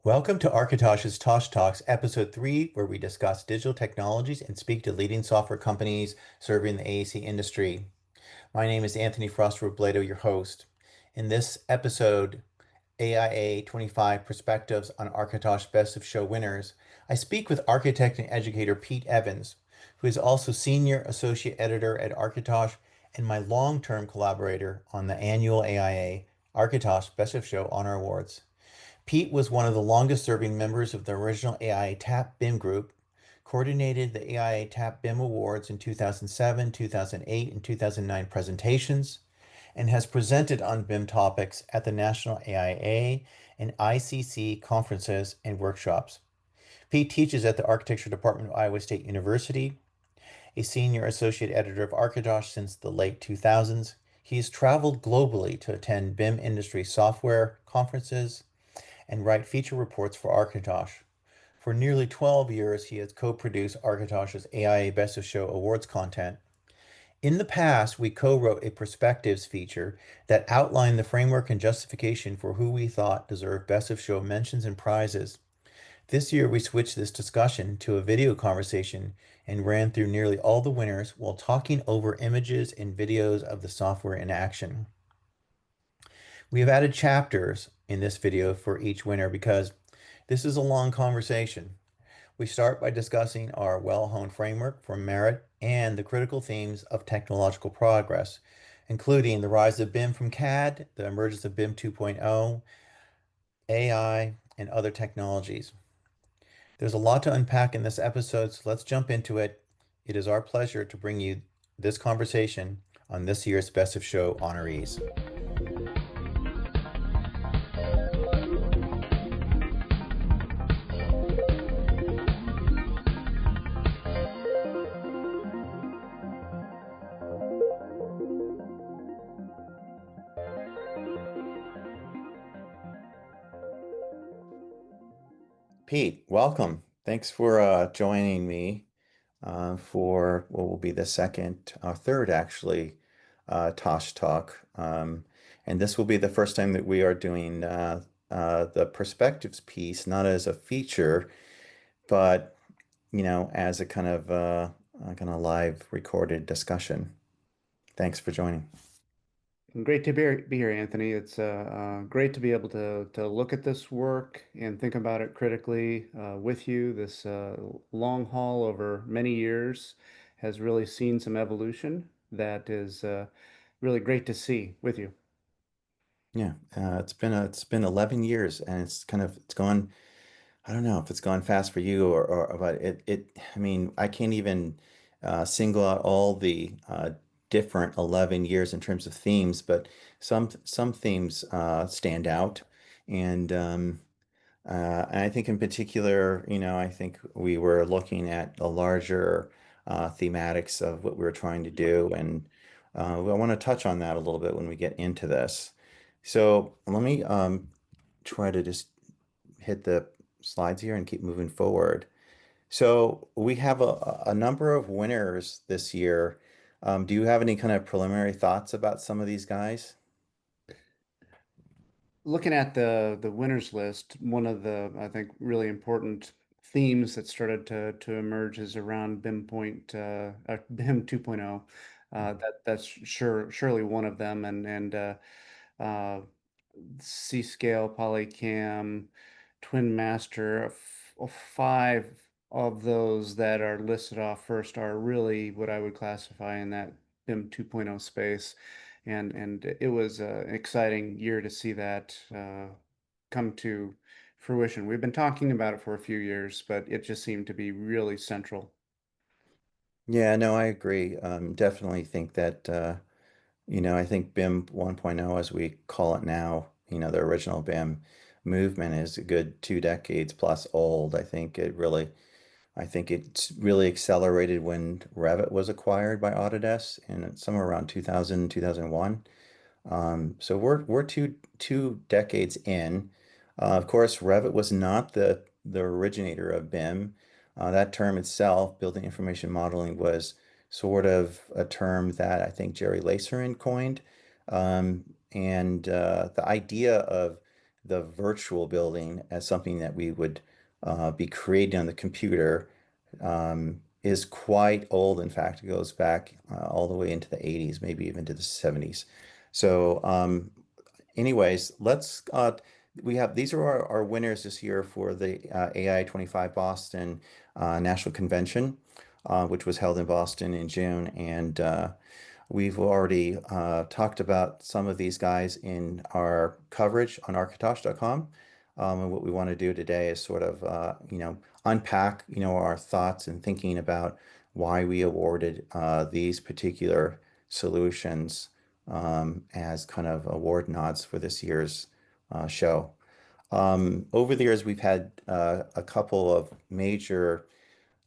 Welcome to Architosh's ToshTalks, Episode 3, where we discuss digital technologies and speak to leading software companies serving the AEC industry. My name is Anthony Frost-Robledo, your host. In this episode, AIA25 Perspectives on Architosh Best of Show winners, I speak with architect and educator Pete Evans, who is also Senior Associate Editor at Architosh and my long-term collaborator on the annual AIA Architosh Best of Show Honor Awards. Pete was one of the longest serving members of the original AIA TAP BIM group, coordinated the AIA TAP BIM Awards in 2007, 2008, and 2009 presentations, and has presented on BIM topics at the National AIA and ICC conferences and workshops. Pete teaches at the Architecture Department of Iowa State University, a senior associate editor of Architosh since the late 2000s. He has traveled globally to attend BIM industry software conferences and write feature reports for Architosh. For nearly 12 years, he has co-produced Architosh's AIA Best of Show Awards content. In the past, we co-wrote a perspectives feature that outlined the framework and justification for who we thought deserved Best of Show mentions and prizes. This year, we switched this discussion to a video conversation and ran through nearly all the winners while talking over images and videos of the software in action. We have added chapters in this video for each winner because this is a long conversation. We start by discussing our well-honed framework for merit and the critical themes of technological progress, including the rise of BIM from CAD, the emergence of BIM 2.0, AI, and other technologies. There's a lot to unpack in this episode, so let's jump into it. It is our pleasure to bring you this conversation on this year's Best of Show honorees. Pete, welcome. Thanks for joining me for what will be the third actually, Tosh Talk. And this will be the first time that we are doing the perspectives piece, not as a feature, but as a kind of live recorded discussion. Thanks for joining. Great to be here, Anthony. It's great to be able to look at this work and think about it critically with you. This long haul over many years has really seen some evolution that is really great to see with you. Yeah, it's been 11 years, and it's gone. I don't know if it's gone fast for you or but I mean, I can't even single out all the different 11 years in terms of themes, but some themes stand out. And I think in particular, I think we were looking at the larger thematics of what we were trying to do. And I want to touch on that a little bit when we get into this. So let me try to just hit the slides here and keep moving forward. So we have a number of winners this year. Do you have any kind of preliminary thoughts about some of these guys? Looking at the winners list, one of the I think really important themes that started to emerge is around BIM 2.0. That's surely one of them, and uh, C.Scale, Polycam, Twinmaster, five of those that are listed off first are really what I would classify in that BIM 2.0 space. And it was an exciting year to see that come to fruition. We've been talking about it for a few years, but it just seemed to be really central. Yeah, no, I agree. Definitely think that I think BIM 1.0, as we call it now, the original BIM movement is a good 2 decades plus old. I think it's really accelerated when Revit was acquired by Autodesk in somewhere around 2000, 2001. So we're two decades in. Of course, Revit was not the originator of BIM. That term itself, building information modeling, was sort of a term that I think Jerry Lacerin coined. And the idea of the virtual building as something that we would be creating on the computer is quite old. In fact, it goes back all the way into the 80s, maybe even to the 70s. So, anyways, we have these are our winners this year for the AI25 Boston National Convention, which was held in Boston in June. And we've already talked about some of these guys in our coverage on architosh.com. And what we want to do today is sort of, unpack, our thoughts and thinking about why we awarded these particular solutions as kind of award nods for this year's show. Over the years, we've had a couple of major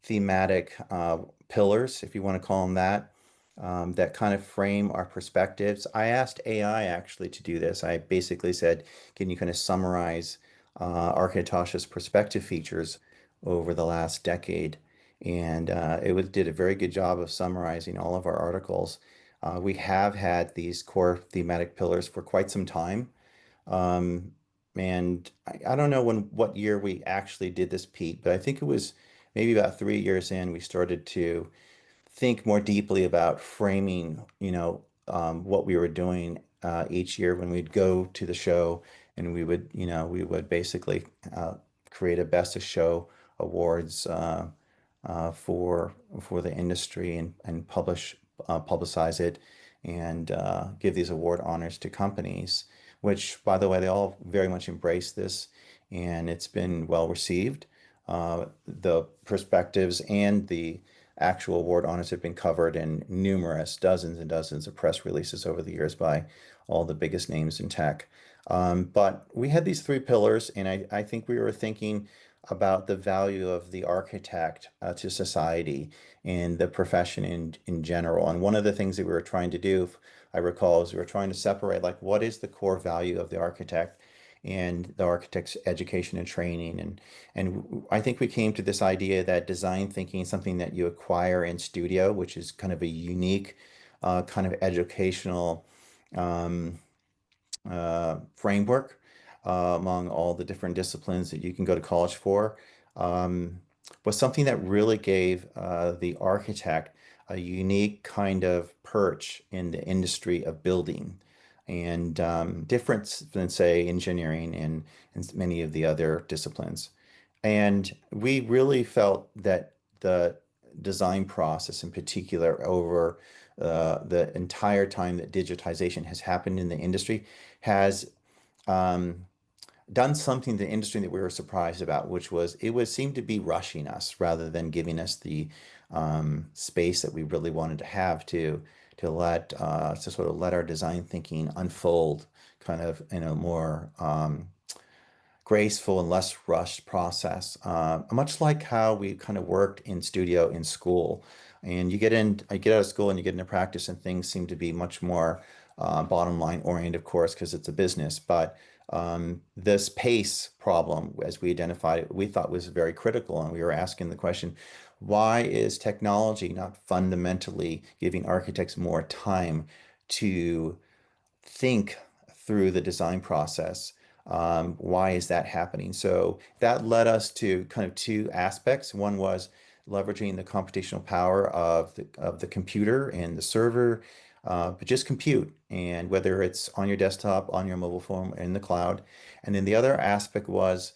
thematic pillars, if you want to call them that, that kind of frame our perspectives. I asked AI actually to do this. I basically said, can you kind of summarize Architosh's perspective features over the last decade? And did a very good job of summarizing all of our articles. We have had these core thematic pillars for quite some time. Um, and I don't know what year we actually did this, Pete, but I think it was maybe about 3 years in, we started to think more deeply about framing, what we were doing each year when we'd go to the show, and we would basically create a Best of Show awards for the industry, and publicize it, and give these award honors to companies, which, by the way, they all very much embrace this, and it's been well received. The perspectives and the actual award honors have been covered in numerous dozens and dozens of press releases over the years by all the biggest names in tech. But we had these three pillars, and I think we were thinking about the value of the architect to society and the profession in general. And one of the things that we were trying to do, I recall, is we were trying to separate, like, what is the core value of the architect and the architect's education and training. And I think we came to this idea that design thinking is something that you acquire in studio, which is kind of a unique kind of educational um, framework among all the different disciplines that you can go to college for, um, was something that really gave the architect a unique kind of perch in the industry of building, and different than, say, engineering and many of the other disciplines. And we really felt that the design process, in particular, over the entire time that digitization has happened in the industry, has um, done something to the industry that we were surprised about, which was it would seem to be rushing us rather than giving us the space that we really wanted to have to sort of let our design thinking unfold, kind of in a more graceful and less rushed process, much like how we kind of worked in studio in school. And I get out of school and you get into practice, and things seem to be much more bottom line oriented, of course, because it's a business. But this pace problem, as we identified it, we thought was very critical. And we were asking the question, why is technology not fundamentally giving architects more time to think through the design process? Why is that happening? So that led us to kind of two aspects. One was leveraging the computational power of the computer and the server, but just compute, and whether it's on your desktop, on your mobile phone, in the cloud. And then the other aspect was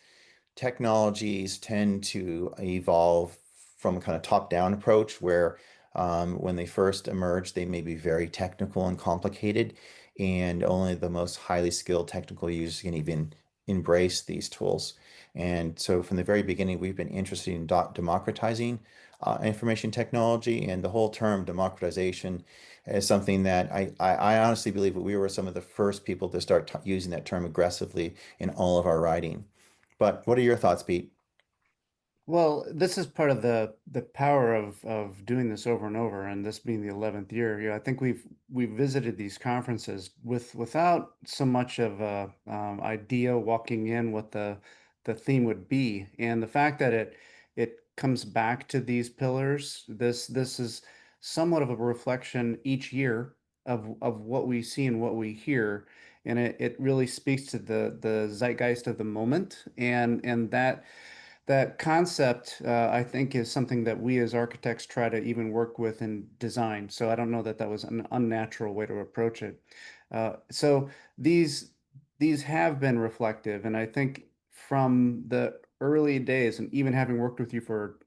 technologies tend to evolve from a kind of top-down approach where when they first emerge, they may be very technical and complicated, and only the most highly skilled technical users can even embrace these tools. And so from the very beginning, we've been interested in democratizing information technology, and the whole term democratization is something that I honestly believe that we were some of the first people to start using that term aggressively in all of our writing. But what are your thoughts, Pete? Well, this is part of the power of doing this over and over, and this being the 11th year. I think we've visited these conferences without so much of a idea walking in what the theme would be, and the fact that it comes back to these pillars. This is somewhat of a reflection each year of what we see and what we hear, and it really speaks to the zeitgeist of the moment, and that concept, I think, is something that we as architects try to even work with in design. So I don't know that that was an unnatural way to approach it. So these these have been reflective, and I think from the early days, and even having worked with you for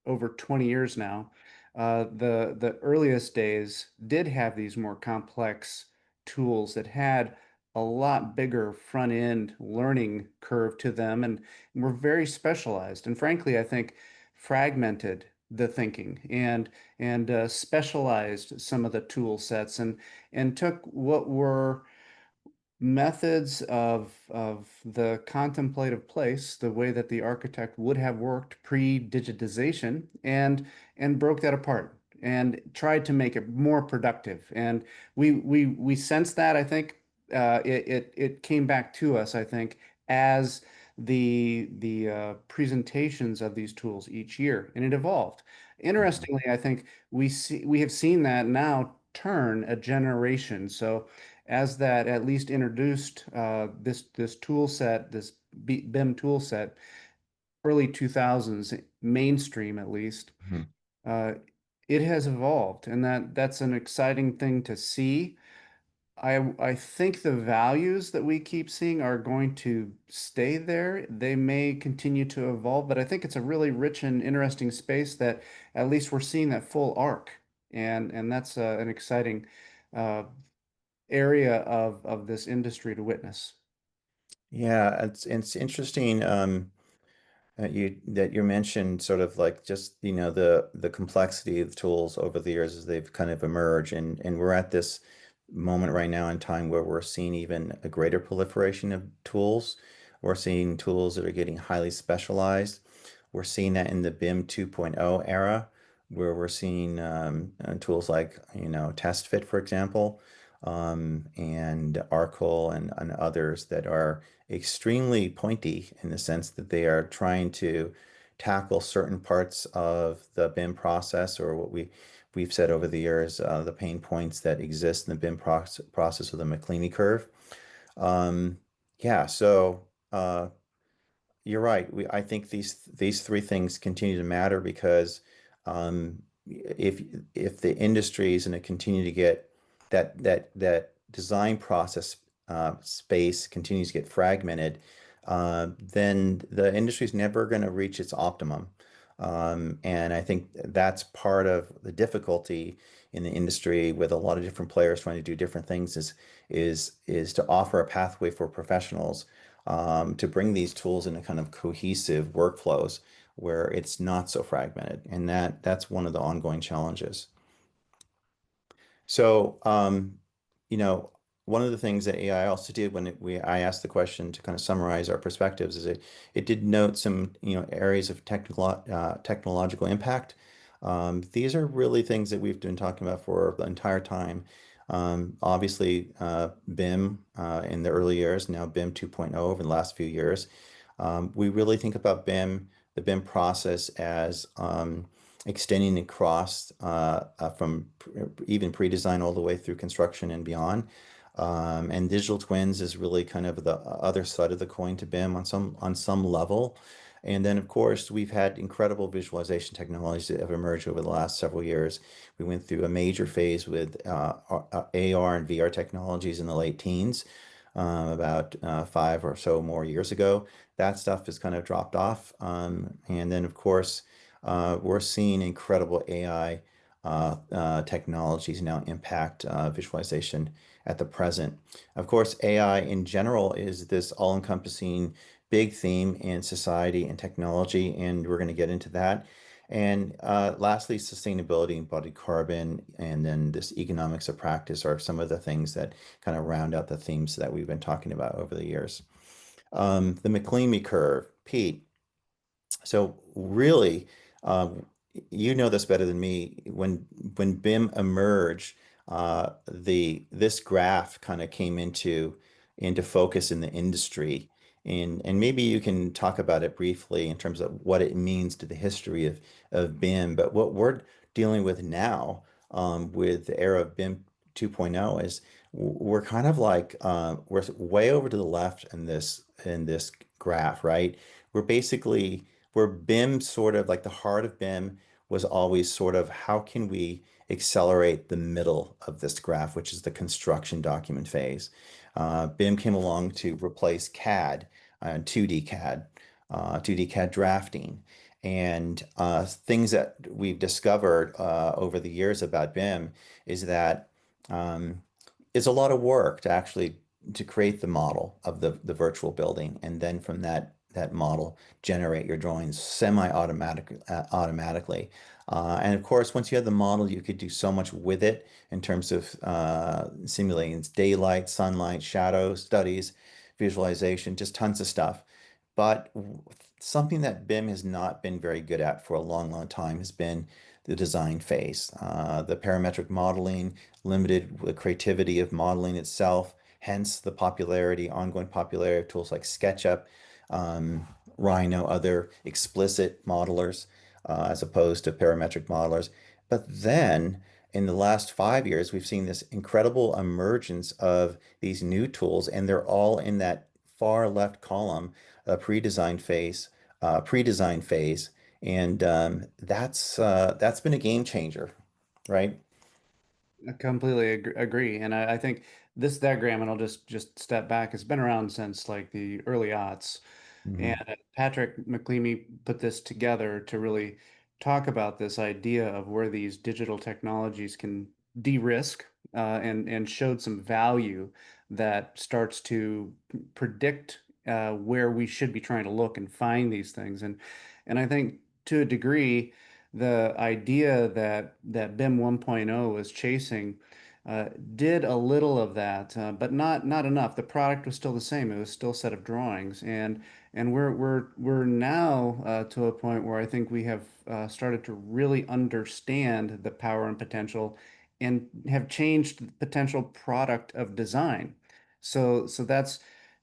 over 20 years now, the earliest days did have these more complex tools that had a lot bigger front end learning curve to them, and were very specialized. And frankly, I think fragmented the thinking and specialized some of the tool sets, and took what were methods of the contemplative place, the way that the architect would have worked pre-digitization, and broke that apart and tried to make it more productive. And we sensed that, I think, it came back to us, I think, as the presentations of these tools each year, and it evolved. Mhm. Interestingly, I think we have seen that now turn a generation. So as that at least introduced this tool set, this BIM tool set, early 2000s, mainstream at least, Mhm. uh, it has evolved, and that's an exciting thing to see. I think the values that we keep seeing are going to stay there. They may continue to evolve, but I think it's a really rich and interesting space that at least we're seeing that full arc, and that's an exciting uh, area of this industry to witness. Yeah, it's interesting. That you mentioned sort of like just the complexity of the tools over the years as they've kind of emerged, and we're at this moment right now in time where we're seeing even a greater proliferation of tools. We're seeing tools that are getting highly specialized. We're seeing that in the BIM 2.0 era, where we're seeing tools like TestFit, for example, and Arcol and others that are extremely pointy in the sense that they are trying to tackle certain parts of the BIM process, or what we've said over the years, the pain points that exist in the BIM process of the McLeany curve. Um, yeah, so you're right. I think these three things continue to matter because if the industry is going to continue to get that design process space continues to get fragmented, then the industry is never going to reach its optimum. And I think that's part of the difficulty in the industry with a lot of different players trying to do different things is to offer a pathway for professionals to bring these tools into kind of cohesive workflows where it's not so fragmented. And that's one of the ongoing challenges. So, you know, one of the things that AI also did when I asked the question to kind of summarize our perspectives is it did note some, areas of technological impact. These are really things that we've been talking about for the entire time. Obviously, BIM in the early years, now BIM 2.0 over the last few years. We really think about the BIM process as extending across from even pre-design all the way through construction and beyond. And digital twins is really kind of the other side of the coin to BIM on some level. And then, of course, we've had incredible visualization technologies that have emerged over the last several years. We went through a major phase with AR and VR technologies in the late teens, about 5 or so more years ago. That stuff has kind of dropped off. And then, of course, we're seeing incredible AI technologies now impact visualization at the present. Of course, AI in general is this all-encompassing big theme in society and technology, and we're going to get into that. And lastly, sustainability, embodied carbon, and then this economics of practice are some of the things that kind of round out the themes that we've been talking about over the years. The McLeamy curve, Pete. So really, um, you know this better than me. When BIM emerged, the this graph kind of came into focus in the industry, and maybe you can talk about it briefly in terms of what it means to the history of BIM. But what we're dealing with now, with the era of BIM 2.0, is we're kind of like we're way over to the left in this graph, right? We're basically we're BIM sort of like the heart of BIM was always sort of how can we accelerate the middle of this graph, which is the construction document phase. BIM came along to replace CAD, 2D CAD, 2D CAD drafting. And things that we've discovered over the years about BIM is that um, it's a lot of work to actually to create the model of the virtual building, and then from that model generate your drawings automatically. And of course, once you have the model, you could do so much with it in terms of simulating daylight, sunlight, shadow studies, visualization, just tons of stuff. But something that BIM has not been very good at for a long, long time has been the design phase. The parametric modeling limited the creativity of modeling itself, hence the popularity, ongoing popularity of tools like SketchUp, Rhino, other explicit modelers, as opposed to parametric modelers. But then in the last 5 years, we've seen this incredible emergence of these new tools, and they're all in that far left column, pre-design phase, pre-design phase, and that's been a game changer, right? I completely agree. And I think this diagram, and I'll just step back, has been around since like the early aughts. And Hmm. Patrick McLeamy put this together to really talk about this idea of where these digital technologies can de-risk and showed some value that starts to predict where we should be trying to look and find these things. And I think to a degree, the idea that BIM 1.0 was chasing did a little of that, but not enough. The product was still the same. It was still a set of drawings, and we're now to a point where I think we have started to really understand the power and potential, and have changed the potential product of design. So that's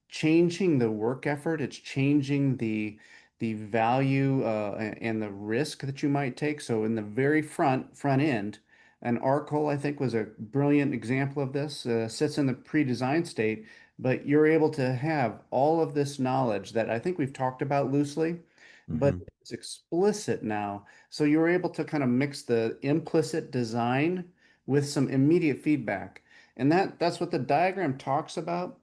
changing the work effort. It's changing the value and the risk that you might take. So in the very front end, an Arcol, I think, was a brilliant example of this. Sits in the pre-design state, but you're able to have all of this knowledge that I think we've talked about loosely, but Hmm. it's explicit now. So you're able to kind of mix the implicit design with some immediate feedback. And that's what the diagram talks about.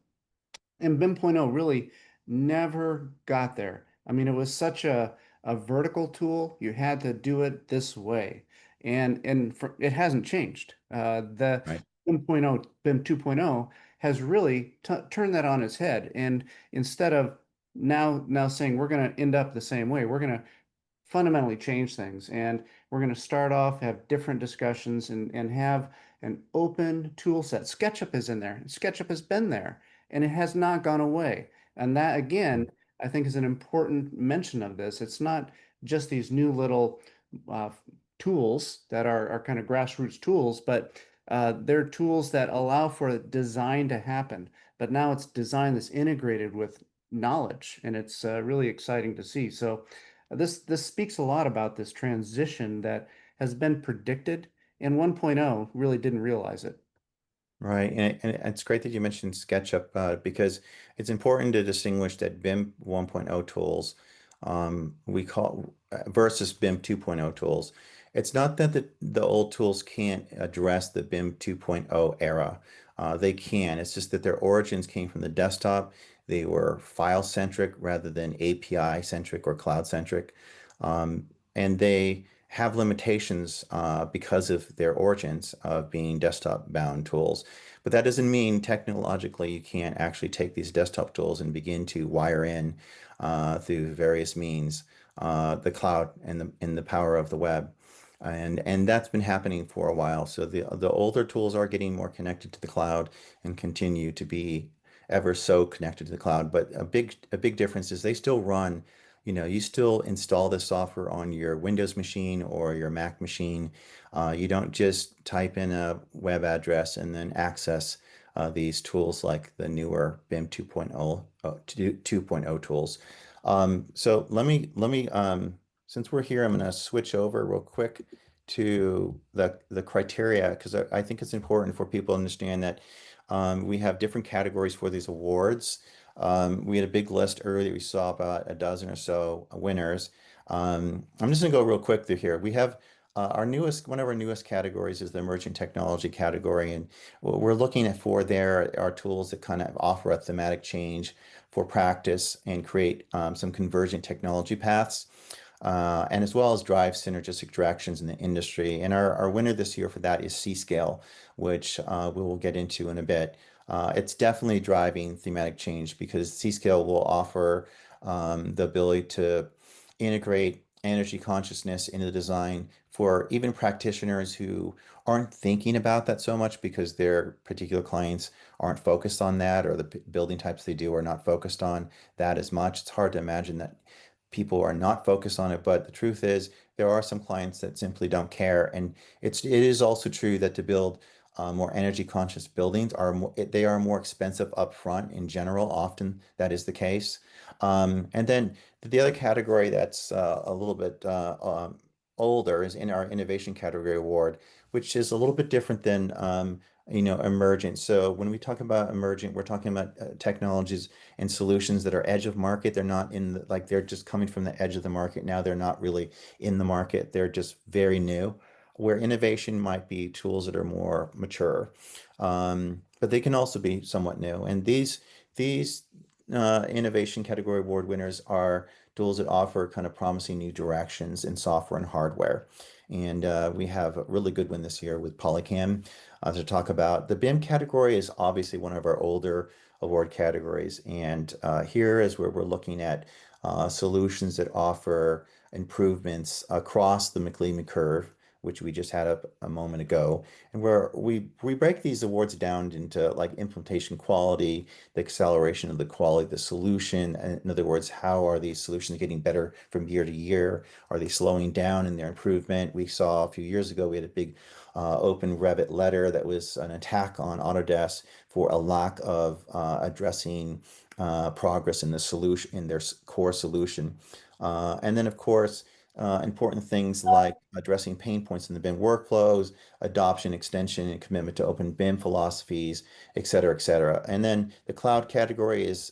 And BIM 2.0 really never got there. I mean, it was such a vertical tool. You had to do it this way. It hasn't changed. The Right. BIM 2.0, BIM 2.0 has really t turned that on its head. And instead of now saying we're going to end up the same way, we're going to fundamentally change things. And we're going to start off, have different discussions, and have an open tool set. SketchUp is in there. SketchUp has been there, and it has not gone away. And that, again, I think is an important mention of this. It's not just these new little uh, tools that are kind of grassroots tools, but they're tools that allow for design to happen. But now it's design that's integrated with knowledge, and it's really exciting to see. So this speaks a lot about this transition that has been predicted, and 1.0 really didn't realize it. Right, and it's great that you mentioned SketchUp because it's important to distinguish that BIM 1.0 tools we call versus BIM 2.0 tools. It's not that the old tools can't address the BIM 2.0 era. They can. It's just that their origins came from the desktop. They were file centric rather than API centric or cloud centric. And they have limitations because of their origins of being desktop bound tools. But that doesn't mean technologically you can't actually take these desktop tools and begin to wire in through various means the cloud and the power of the web. And that's been happening for a while. So the older tools are getting more connected to the cloud and continue to be ever so connected to the cloud. But a big difference is they still run, you still install this software on your Windows machine or your Mac machine. You don't just type in a web address and then access these tools like the newer BIM 2.0 tools. So since we're here, I'm going to switch over real quick to the criteria because I think it's important for people to understand that We have different categories for these awards. We had a big list earlier. We saw about a dozen or so winners. I'm just going to go real quick through here. We have one of our newest categories is the emerging technology category. And what we're looking at for there are tools that kind of offer a thematic change for practice and create some convergent technology paths and as well as drive synergistic directions in the industry. And our winner this year for that is C.Scale, which we will get into in a bit. It's definitely driving thematic change because C.Scale will offer the ability to integrate energy consciousness into the design for even practitioners who aren't thinking about that so much because their particular clients aren't focused on that, or the building types they do are not focused on that as much. It's hard to imagine that people are not focused on it, but the truth is there are some clients that simply don't care. And it is also true that to build more energy conscious buildings they are more expensive upfront in general. Often that is the case. And then the other category that's a little bit older is in our innovation category award, which is a little bit different than emergent. So when we talk about emergent, we're talking about technologies and solutions that are edge of market. They're not like they're just coming from the edge of the market. Now they're not really in the market. They're just very new. Where innovation might be tools that are more mature, but they can also be somewhat new. And these innovation category award winners are tools that offer kind of promising new directions in software and hardware. And we have a really good one this year with Polycam to talk about. The BIM category is obviously one of our older award categories. And here is where we're looking at solutions that offer improvements across the McLean curve, which we just had up a moment ago, and where we break these awards down into like implementation quality, the acceleration of the quality of the solution. In other words, how are these solutions getting better from year to year? Are they slowing down in their improvement? We saw a few years ago, we had a big open Revit letter that was an attack on Autodesk for a lack of addressing progress in the solution, in their core solution. And then, of course, important things like addressing pain points in the BIM workflows, adoption, extension, and commitment to open BIM philosophies, et cetera, et cetera. And then the cloud category is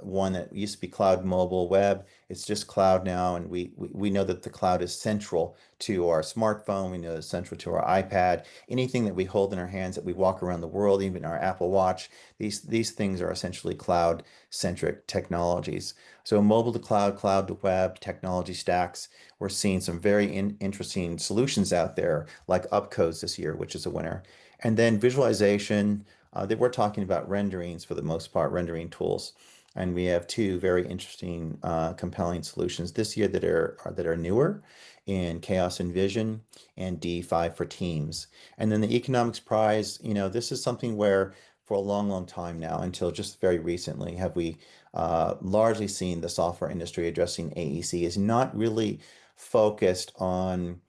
one that used to be cloud mobile web. It's just cloud now, and we know that the cloud is central to our smartphone. We know it's central to our iPad. Anything that we hold in our hands that we walk around the world, even our Apple Watch, these things are essentially cloud-centric technologies. So mobile to cloud, cloud to web technology stacks. We're seeing some very interesting solutions out there, like UpCodes this year, which is a winner. And then visualization, that we're talking about renderings for the most part, rendering tools. And we have two very interesting, compelling solutions this year that are newer in Chaos Envision and D5 for Teams. And then the economics prize, this is something where for a long, long time now, until just very recently, have we largely seen the software industry addressing AEC is not really focused on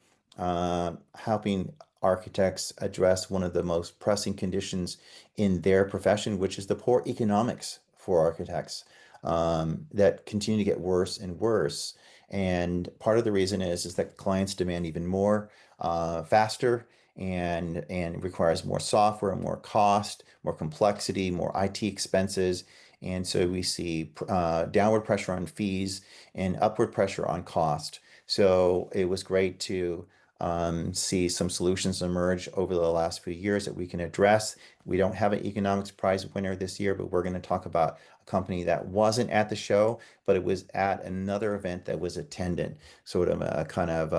helping architects address one of the most pressing conditions in their profession, which is the poor economics for architects that continue to get worse and worse. And part of the reason is that clients demand even more faster and requires more software, more cost, more complexity, more IT expenses. And so we see downward pressure on fees and upward pressure on cost. So it was great to see some solutions emerge over the last few years that we can address. We don't have an economics prize winner this year, but we're going to talk about a company that wasn't at the show, but it was at another event that was attended, sort of a kind of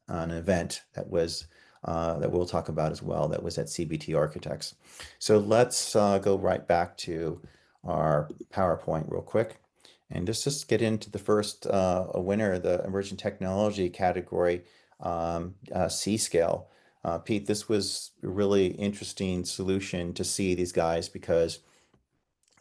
an event that we'll talk about as well, that was at CBT Architects. So let's go right back to our PowerPoint real quick and just get into the first winner, the emerging technology category, C.Scale. Pete, this was a really interesting solution to see these guys because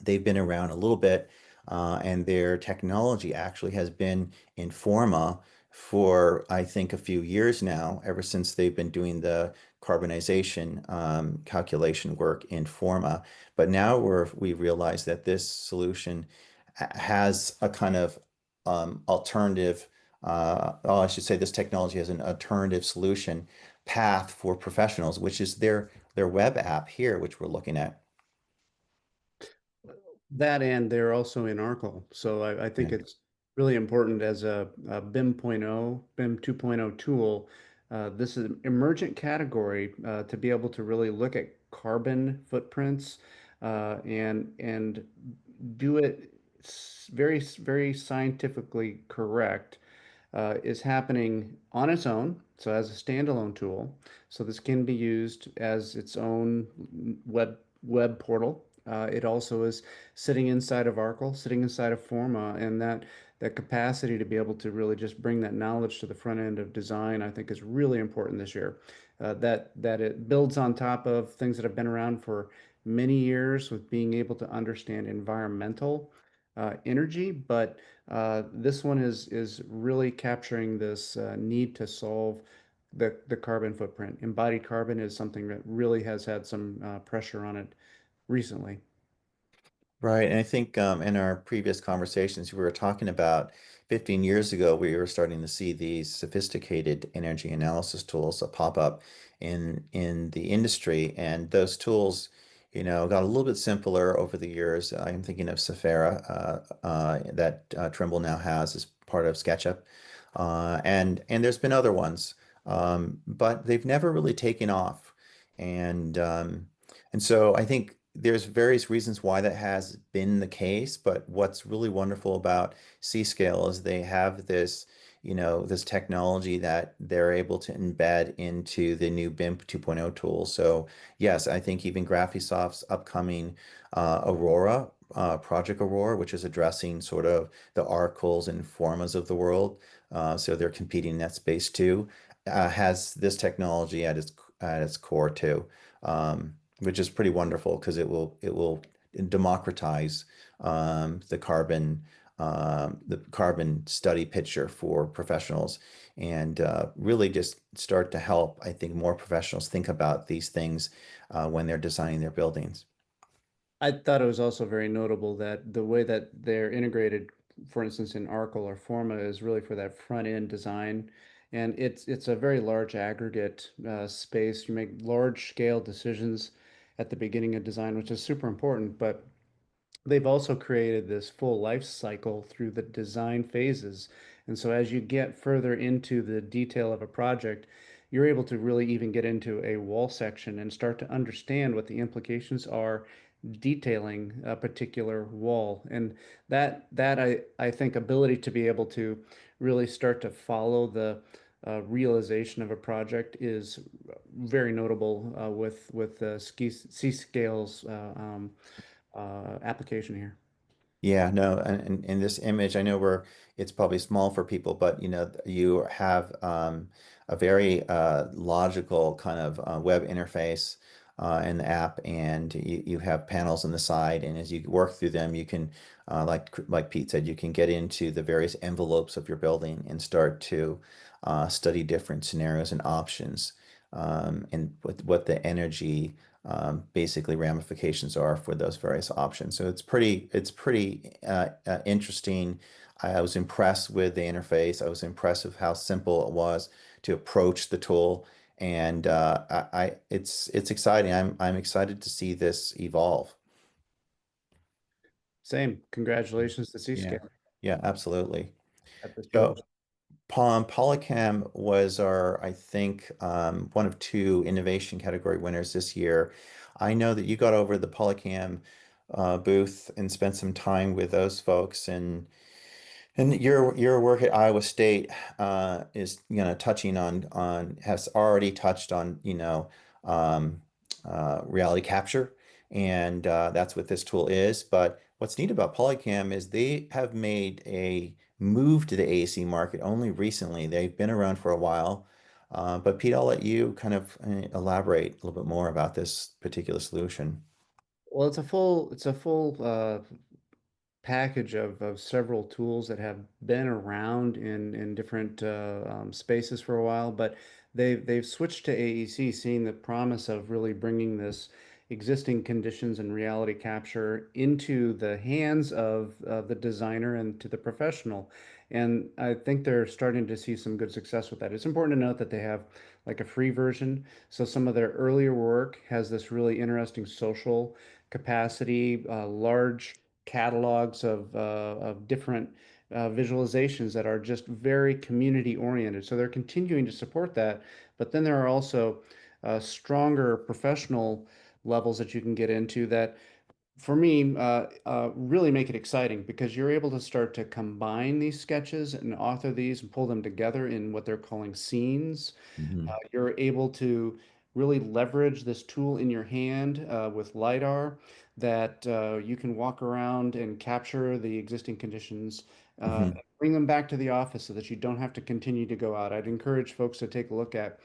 they've been around a little bit, and their technology actually has been in Forma for, I think, a few years now, ever since they've been doing the carbonization calculation work in Forma. But now we realize that this solution has a kind of alternative, I should say this technology has an alternative solution path for professionals, which is their web app here, which we're looking at. That and they're also in Arcol. So I Yeah. think it's really important as a BIM 2.0 tool. This is an emergent category to be able to really look at carbon footprints and do it very scientifically correct is happening on its own, so as a standalone tool. So this can be used as its own web portal. It also is sitting inside of Arcol, sitting inside of Forma, and that capacity to be able to really just bring that knowledge to the front end of design, I think is really important this year. That it builds on top of things that have been around for many years with being able to understand environmental energy, but this one is really capturing this need to solve the carbon footprint. Embodied carbon is something that really has had some pressure on it recently. Right. And I think in our previous conversations, we were talking about 15 years ago, we were starting to see these sophisticated energy analysis tools that pop up in the industry. And those tools, got a little bit simpler over the years. I'm thinking of Saphira that Trimble now has as part of SketchUp. And there's been other ones, but they've never really taken off. And and so I think there's various reasons why that has been the case, but what's really wonderful about C.Scale is they have this technology that they're able to embed into the new BIM 2.0 tool. So yes, I think even Graphisoft's upcoming Aurora, Project Aurora, which is addressing sort of the Arcols and Formas of the world, so they're competing in that space too, has this technology at its core too. Which is pretty wonderful because it will democratize the carbon study picture for professionals and really just start to help, I think, more professionals think about these things when they're designing their buildings. I thought it was also very notable that the way that they're integrated, for instance, in Arcol or Forma, is really for that front end design. And it's a very large aggregate space. You make large scale decisions at the beginning of design, which is super important, but they've also created this full life cycle through the design phases. And so as you get further into the detail of a project, you're able to really even get into a wall section and start to understand what the implications are detailing a particular wall. And that I think ability to be able to really start to follow the realization of a project is very notable with C-Scale's application here. Yeah, no, and in this image, I know it's probably small for people, but you have a very logical kind of web interface in the app, and you have panels on the side, and as you work through them, you can, like Pete said, you can get into the various envelopes of your building and start to study different scenarios and options, and what the energy basically ramifications are for those various options. So it's pretty interesting. I was impressed with the interface. I was impressed with how simple it was to approach the tool, and it's exciting. I'm excited to see this evolve. Same. Congratulations to Yeah, C-Scale yeah, absolutely. at this show. So Polycam was our, I think, one of two innovation category winners this year. I know that you got over the Polycam booth and spent some time with those folks, and your work at Iowa State is touching on has already touched on um, reality capture, and that's what this tool is. But what's neat about Polycam is they have made a move to the AEC market only recently. They've been around for a while, but Pete, I'll let you kind of elaborate a little bit more about this particular solution. Well, it's a full package of several tools that have been around in different spaces for a while, but they've switched to AEC, seeing the promise of really bringing this existing conditions and reality capture into the hands of the designer and to the professional. And I think they're starting to see some good success with that. It's important to note that they have like a free version. So some of their earlier work has this really interesting social capacity, large catalogs of different visualizations that are just very community oriented. So they're continuing to support that, but then there are also stronger professional levels that you can get into that for me, really make it exciting because you're able to start to combine these sketches and author these and pull them together in what they're calling scenes. Hmm. You're able to really leverage this tool in your hand with LiDAR that you can walk around and capture the existing conditions, Hmm. bring them back to the office so that you don't have to continue to go out. I'd encourage folks to take a look at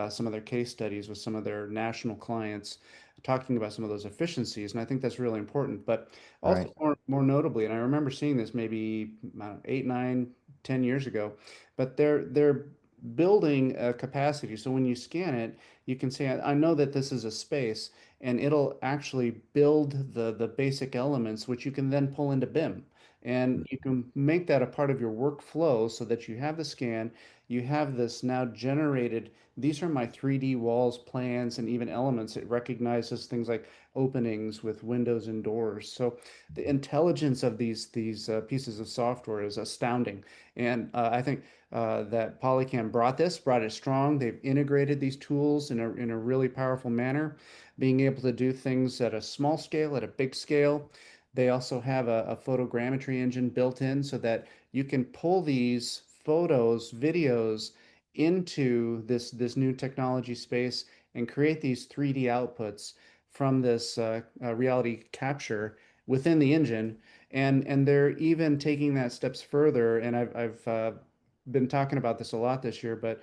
some of their case studies with some of their national clients talking about some of those efficiencies, and I think that's really important. But Right. also more notably, and I remember seeing this maybe I don't know, 8, 9, 10 years ago, but they're building a capacity. So when you scan it, you can say, I know that this is a space, and it'll actually build the basic elements, which you can then pull into BIM. And you can make that a part of your workflow so that you have the scan, you have this now generated. These are my 3D walls, plans, and even elements. It recognizes things like openings with windows and doors. So the intelligence of these pieces of software is astounding. And I think that Polycam brought it strong. They've integrated these tools in a really powerful manner, being able to do things at a small scale, at a big scale. They also have a photogrammetry engine built in so that you can pull these photos, videos into this new technology space and create these 3D outputs from this reality capture within the engine. And they're even taking that steps further. And I've been talking about this a lot this year, but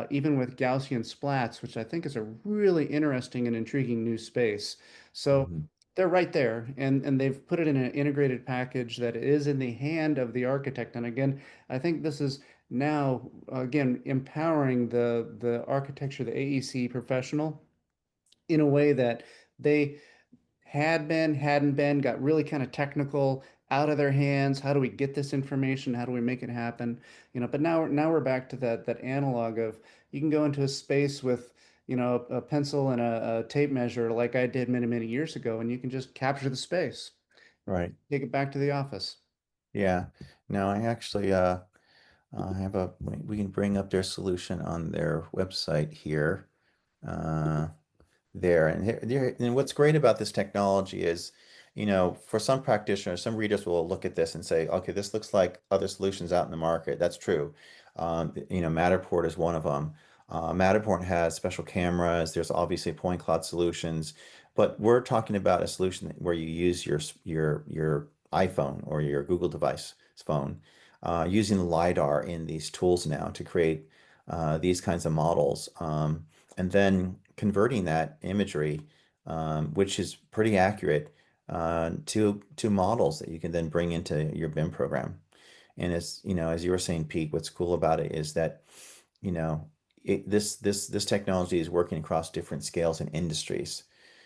even with Gaussian splats, which I think is a really interesting and intriguing new space. So Hmm. they're right there, and they've put it in an integrated package that is in the hand of the architect. And again, I think this is now again empowering the architecture, the AEC professional in a way that they hadn't been, got really kind of technical, out of their hands. How do we get this information? How do we make it happen? But now we're back to that analog of you can go into a space with, a pencil and a tape measure like I did many, many years ago, and you can just capture the space, Right. take it back to the office. Yeah. No, I actually have we can bring up their solution on their website here. Uh, there. And what's great about this technology is, for some practitioners, some readers will look at this and say, okay, this looks like other solutions out in the market. That's true. Matterport is one of them. Matterport has special cameras. There's obviously point cloud solutions, but we're talking about a solution where you use your iPhone or your Google device phone, using the LiDAR in these tools now to create these kinds of models. And then converting that imagery, which is pretty accurate, to models that you can then bring into your BIM program. And as you were saying, Pete, what's cool about it is that, you know, this technology is working across different scales and industries.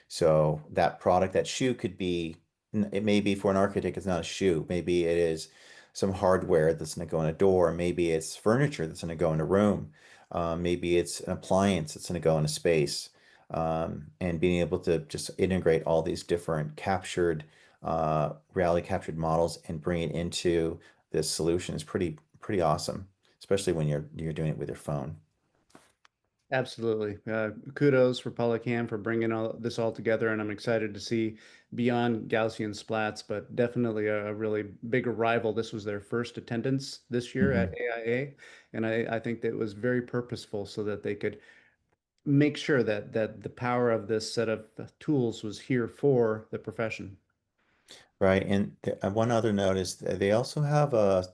So that product, that shoe could be, it may be for an architect, it's not a shoe. Maybe it is some hardware that's going to go in a door. Maybe it's furniture that's going to go in a room. Maybe it's an appliance that's going to go in a space. And being able to just integrate all these different reality captured models and bring it into this solution is pretty awesome, especially when you're doing it with your phone. Absolutely. Kudos for Polycam for bringing all together, and I'm excited to see beyond Gaussian splats, but definitely a really big arrival. This was their first attendance this year at Hmm. AIA, and I think that it was very purposeful so that they could make sure that the power of this set of tools was here for the profession. Right. And one other note is they also have a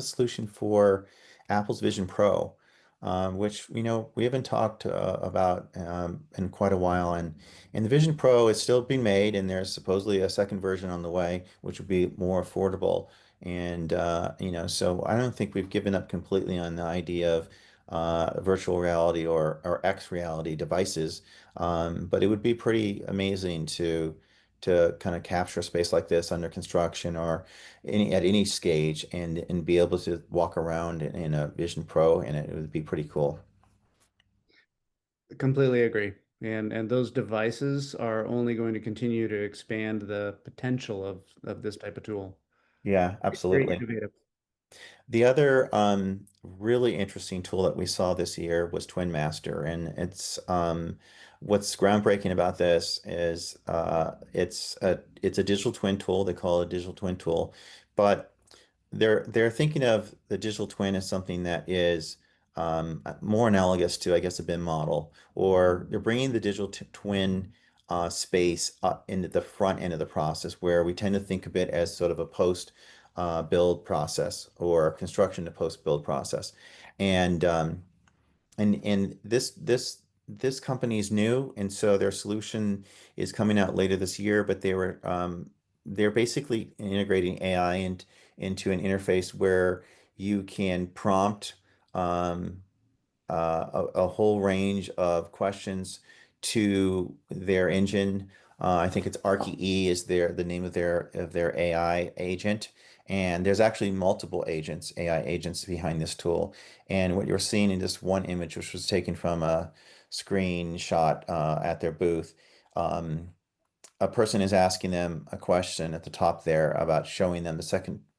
solution for Apple's Vision Pro, which we haven't talked about in quite a while. And the Vision Pro is still being made, and there's supposedly a second version on the way, which would be more affordable. And so I don't think we've given up completely on the idea of virtual reality or X reality devices. But it would be pretty amazing to kind of capture a space like this under construction or at any stage and be able to walk around in a Vision Pro, and it would be pretty cool. Completely agree. And those devices are only going to continue to expand the potential of this type of tool. Yeah, Very absolutely. innovative. The other really interesting tool that we saw this year was Twinmaster, and what's groundbreaking about this is it's a digital twin tool. They call it a digital twin tool, but they're thinking of the digital twin as something that is more analogous to, I guess, a BIM model, or they're bringing the digital t twin space up into the front end of the process, where we tend to think of it as sort of a post build process or construction to post build process, and this company is new, and so their solution is coming out later this year. But they're basically integrating AI into an interface where you can prompt um, a whole range of questions to their engine. I think it's ArcE is the name of their AI agent, and there's actually multiple agents, AI agents behind this tool. And what you're seeing in this one image, which was taken from a screenshot at their booth, um, a person is asking them a question at the top there about showing them the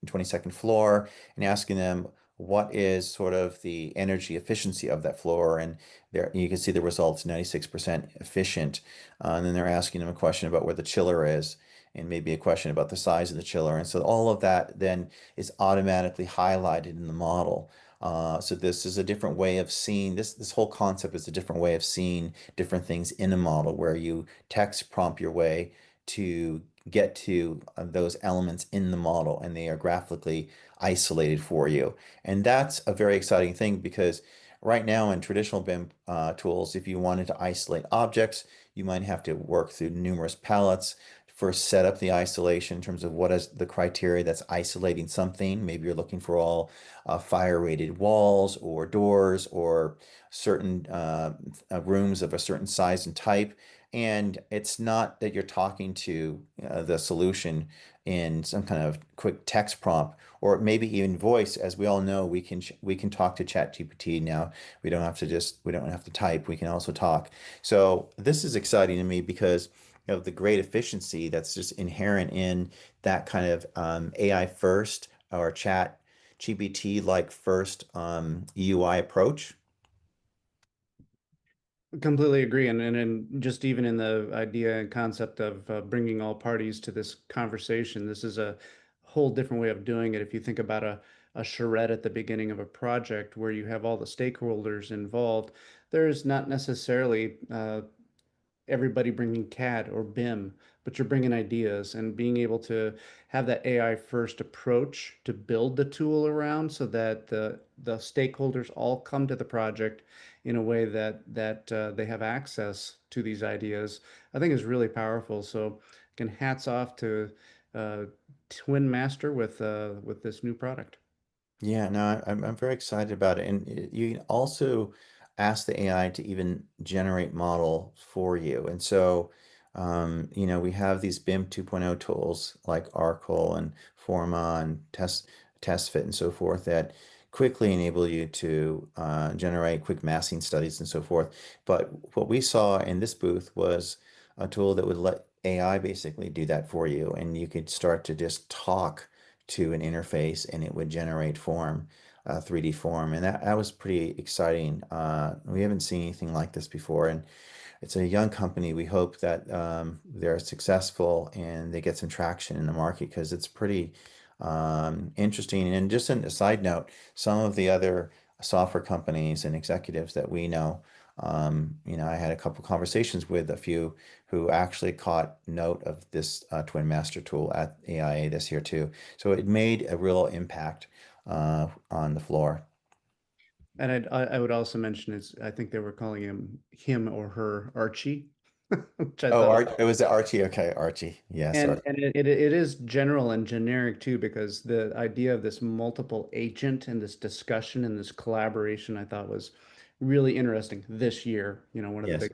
22nd floor and asking them what is sort of the energy efficiency of that floor. And there you can see the results 96% efficient. And then they're asking them a question about where the chiller is and maybe a question about the size of the chiller. And so all of that then is automatically highlighted in the model. So this is a different way of seeing this whole concept is a different way of seeing different things in a model where you text prompt your way to get to those elements in the model, and they are graphically isolated for you. And that's a very exciting thing because right now in traditional BIM tools, if you wanted to isolate objects, you might have to work through numerous palettes. First, set up the isolation in terms of what is the criteria that's isolating something. Maybe you're looking for all fire-rated walls or doors or certain rooms of a certain size and type. And it's not that you're talking to the solution in some kind of quick text prompt or maybe even voice. As we all know, we can talk to ChatGPT now. We don't have to type. We can also talk. So this is exciting to me because of the great efficiency that's just inherent in that kind of AI first or chat GPT like first UI approach. Completely agree. And just even in the idea and concept of bringing all parties to this conversation, this is a whole different way of doing it. If you think about a charrette at the beginning of a project where you have all the stakeholders involved, there's not necessarily everybody bringing CAD or BIM, but you're bringing ideas and being able to have that AI first approach to build the tool around so that the stakeholders all come to the project in a way that they have access to these ideas, I think is really powerful. So again, hats off to uh, Twin Master with this new product. Yeah, no, I'm very excited about it. And you can also ask the AI to even generate model for you. And so, we have these BIM 2.0 tools like Arcol and Forma and TestFit and so forth that quickly enable you to generate quick massing studies and so forth. But what we saw in this booth was a tool that would let AI basically do that for you, and you could start to just talk to an interface and it would generate form, 3D form. And that was pretty exciting. We haven't seen anything like this before. And it's a young company. We hope that they're successful and they get some traction in the market because it's pretty interesting. And just a side note, some of the other software companies and executives that we know, I had a couple conversations with a few who actually caught note of this Twin Master tool at AIA this year too. So it made a real impact on the floor. And I would also mention is I think they were calling him or her Archie, which I Oh, thought was Art, it was Archie. Okay, Archie. Yes, and Archie. it is general and generic too, because the idea of this multiple agent and this discussion and this collaboration I thought was really interesting this year. One of the Yes. big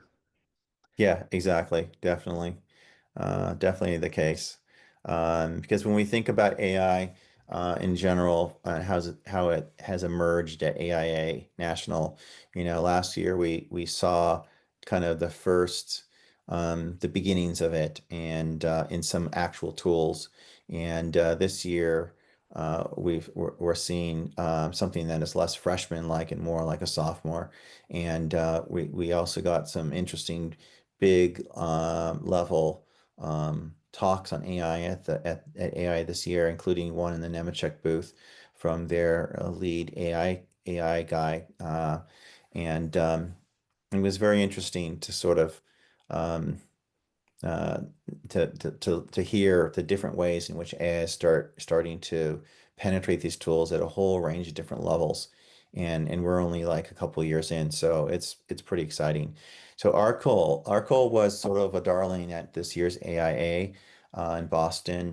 Yeah, exactly. Definitely. Definitely the case. Because when we think about AI in general, how it has emerged at AIA National, last year we saw kind of the first, the beginnings of it, and in some actual tools. And this year, we're seeing something that is less freshman-like and more like a sophomore. And we also got some interesting big level talks on AI at AI this year, including one in the Nemetschek booth from their lead AI guy. And it was very interesting to sort of um, uh, to hear the different ways in which AI is starting to penetrate these tools at a whole range of different levels. And we're only like a couple of years in, so it's pretty exciting. So Arcol was sort of a darling at this year's AIA in Boston.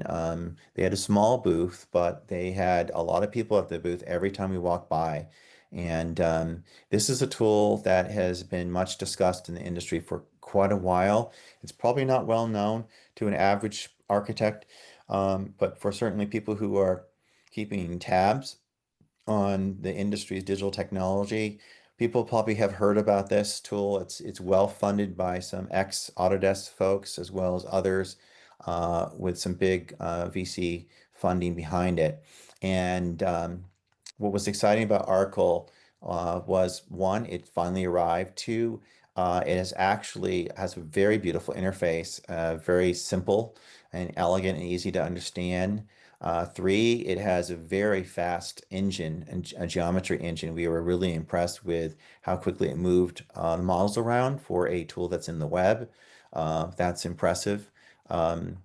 They had a small booth, but they had a lot of people at the booth every time we walked by. And this is a tool that has been much discussed in the industry for quite a while. It's probably not well known to an average architect, but for certainly people who are keeping tabs on the industry's digital technology, people probably have heard about this tool. It's well funded by some ex Autodesk folks as well as others with some big VC funding behind it. And what was exciting about Arcol was one, it finally arrived. Two, it is actually has a very beautiful interface, very simple and elegant and easy to understand. Three, it has a very fast engine and a geometry engine. We were really impressed with how quickly it moved the models around for a tool that's in the web. That's impressive. Um,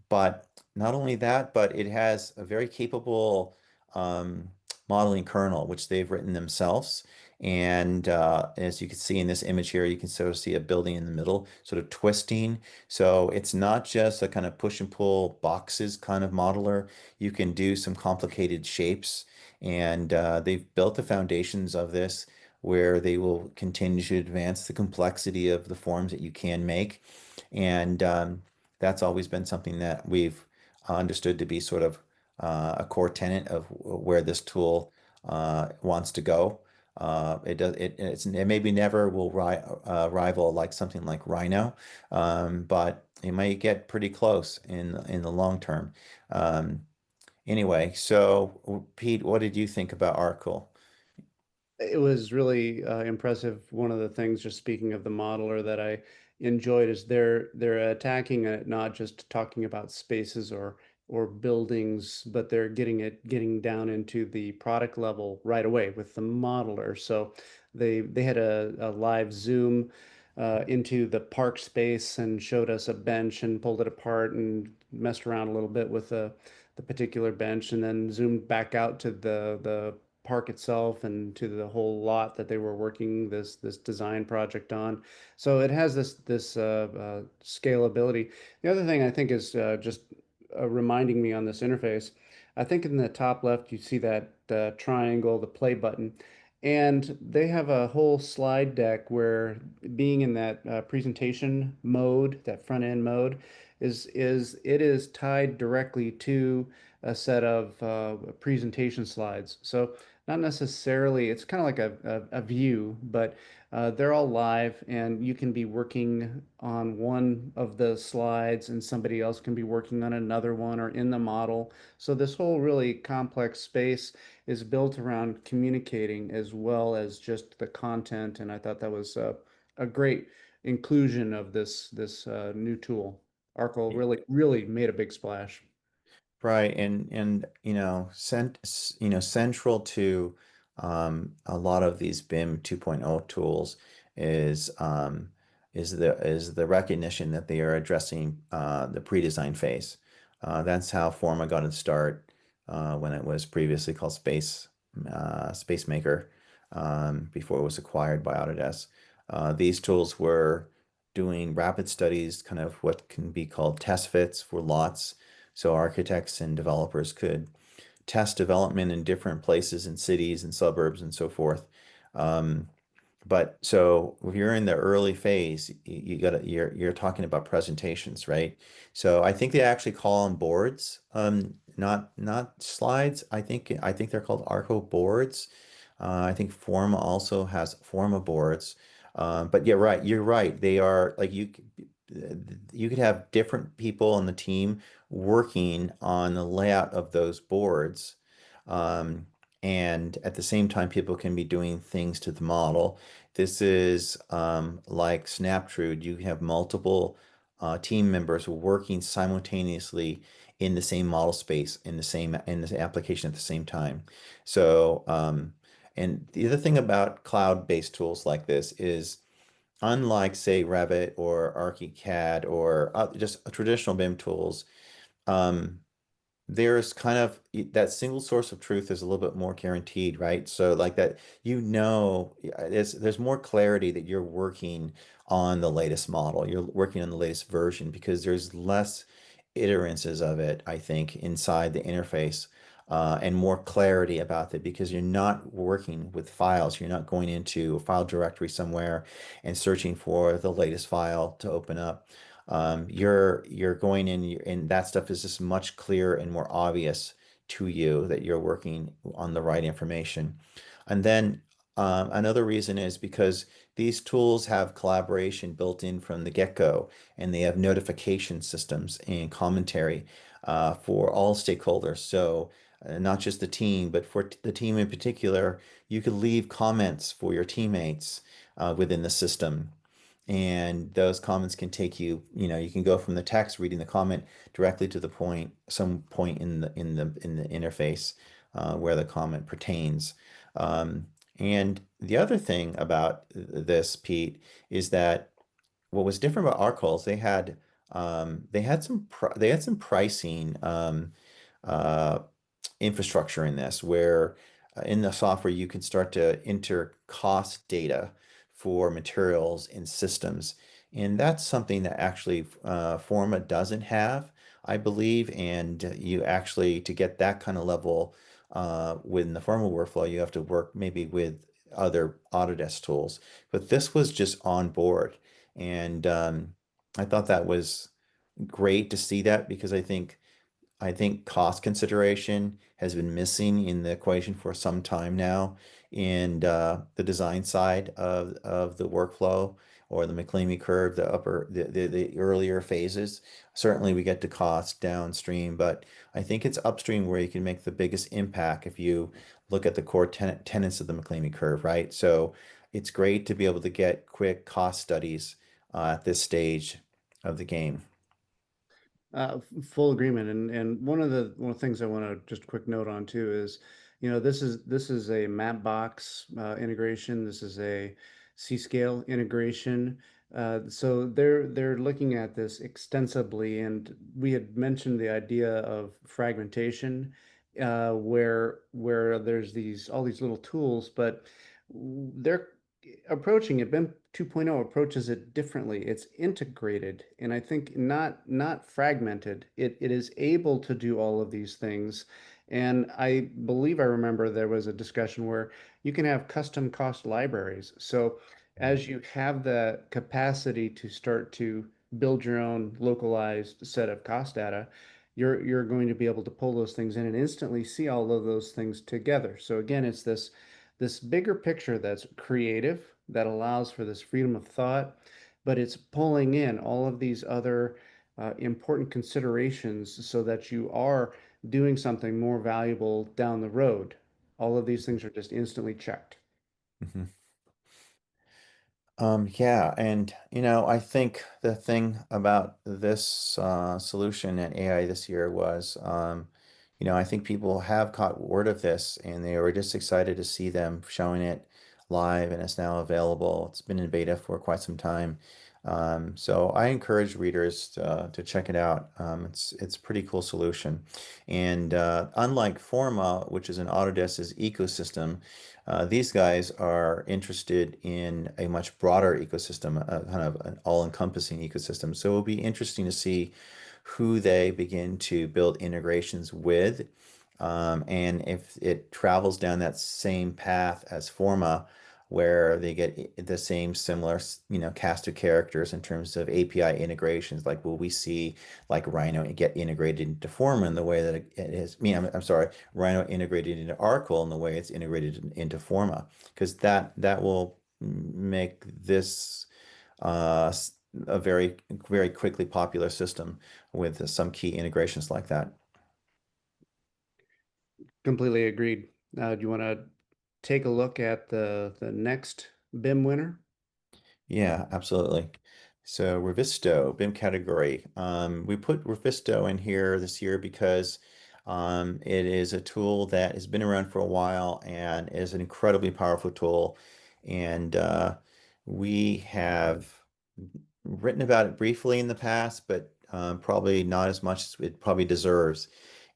but not only that, but it has a very capable um, modeling kernel, which they've written themselves. And as you can see in this image here, you can sort of see a building in the middle, sort of twisting. So it's not just a kind of push and pull boxes kind of modeler. You can do some complicated shapes. And they've built the foundations of this where they will continue to advance the complexity of the forms that you can make. And that's always been something that we've understood to be sort of a core tenet of where this tool wants to go. It maybe never will rival like something like Rhino, but it might get pretty close in the long term. Um, anyway, so Pete, what did you think about Arcol? It was really impressive. One of the things, just speaking of the modeler, that I enjoyed is they're attacking it, not just talking about spaces or buildings, but they're getting down into the product level right away with the modeler. So they had a live zoom into the park space and showed us a bench and pulled it apart and messed around a little bit with the particular bench, and then zoomed back out to the park itself and to the whole lot that they were working this design project on. So it has this scalability. The other thing I think is just reminding me on this interface. I think in the top left you see that triangle, the play button, and they have a whole slide deck where being in that presentation mode, that front end mode, is it is tied directly to a set of presentation slides. So not necessarily, it's kind of like a view, but they're all live and you can be working on one of the slides and somebody else can be working on another one or in the model. So this whole really complex space is built around communicating as well as just the content. And I thought that was a great inclusion of this new tool. Arcol really made a big splash. Right, and central to a lot of these BIM 2.0 tools is the recognition that they are addressing the pre-design phase. That's how Forma got its start when it was previously called Space Maker before it was acquired by Autodesk. These tools were doing rapid studies, kind of what can be called test fits for lots, so architects and developers could test development in different places and cities and suburbs and so forth. Um, but so if you're in the early phase, you're talking about presentations, right? So I think they actually call them boards, not slides. I think they're called Arco boards. I think Forma also has Forma boards. But yeah, right. You're right. They are like you could have different people on the team working on the layout of those boards. Um, and at the same time, people can be doing things to the model. This is like Snaptrude. You have multiple team members working simultaneously in the same model space in the application at the same time. So, and the other thing about cloud-based tools like this is, unlike, say, Revit or ArchiCAD or just traditional BIM tools, um, there's kind of that single source of truth is a little bit more guaranteed, right? So like that, there's more clarity that you're working on the latest model. You're working on the latest version because there's less iterances of it, I think, inside the interface. And more clarity about it because you're not working with files. You're not going into a file directory somewhere and searching for the latest file to open up. You're going in, and that stuff is just much clearer and more obvious to you that you're working on the right information. And then another reason is because these tools have collaboration built in from the get-go, and they have notification systems and commentary for all stakeholders. So not just the team, but for the team in particular, you could leave comments for your teammates within the system. And those comments can take you, you can go from the text reading the comment directly to the point, some point in the interface where the comment pertains. Um, and the other thing about this, Pete, is that what was different about Arcol, they had some pricing uh, infrastructure in this where in the software you can start to enter cost data for materials and systems. And that's something that actually Forma doesn't have, I believe. And you actually, to get that kind of level within the Forma workflow, you have to work maybe with other Autodesk tools. But this was just on board. And I thought that was great to see that because I think cost consideration has been missing in the equation for some time now in the design side of the workflow or the McLeamy curve, the earlier phases. Certainly we get to cost downstream, but I think it's upstream where you can make the biggest impact if you look at the core tenets of the McLeamy curve, right? So it's great to be able to get quick cost studies at this stage of the game. Full agreement. And one of the things I want to just quick note on too is, this is a Mapbox integration. This is a C.Scale integration. So they're looking at this extensively, and we had mentioned the idea of fragmentation, where there's these all these little tools, but they're approaching it. BIM 2.0 approaches it differently. It's integrated, and I think not fragmented. It is able to do all of these things. And I believe I remember there was a discussion where you can have custom cost libraries. So as you have the capacity to start to build your own localized set of cost data, you're going to be able to pull those things in and instantly see all of those things together. So again, it's this bigger picture that's creative, that allows for this freedom of thought, but it's pulling in all of these other important considerations so that you are doing something more valuable down the road. All of these things are just instantly checked. Mhm. Yeah, and I think the thing about this solution at AI this year was, I think people have caught word of this and they were just excited to see them showing it live and it's now available. It's been in beta for quite some time. So I encourage readers to check it out. It's a pretty cool solution. And unlike Forma, which is an Autodesk's ecosystem, these guys are interested in a much broader ecosystem, kind of an all-encompassing ecosystem. So it'll be interesting to see who they begin to build integrations with, and if it travels down that same path as Forma, where they get the same similar, cast of characters in terms of API integrations. Like, will we see like Rhino get integrated into Forma in the way that it is? I'm sorry, Rhino integrated into Arcol in the way it's integrated into Forma, because that will make this a very, very quickly popular system with some key integrations like that. Completely agreed. Do you want to take a look at the next BIM winner? Yeah, absolutely. So Revizto, BIM category. We put Revizto in here this year because it is a tool that has been around for a while and is an incredibly powerful tool. And we have written about it briefly in the past, but probably not as much as it probably deserves.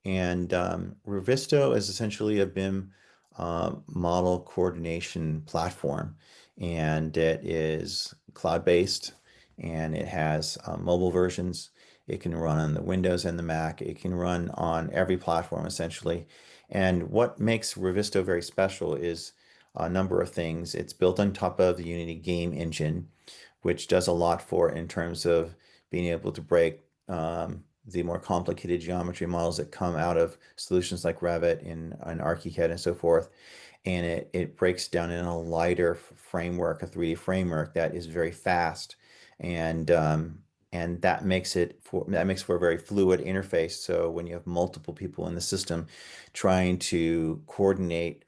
And Revizto is essentially a BIM model coordination platform, and it is cloud-based, and it has mobile versions. It can run on the Windows and the Mac. It can run on every platform essentially. And what makes Revizto very special is a number of things. It's built on top of the Unity game engine, which does a lot for it in terms of being able to break the more complicated geometry models that come out of solutions like Revit and ArchiCAD and so forth. And it breaks down in a lighter framework, a 3D framework that is very fast. And and that makes for a very fluid interface. So when you have multiple people in the system trying to coordinate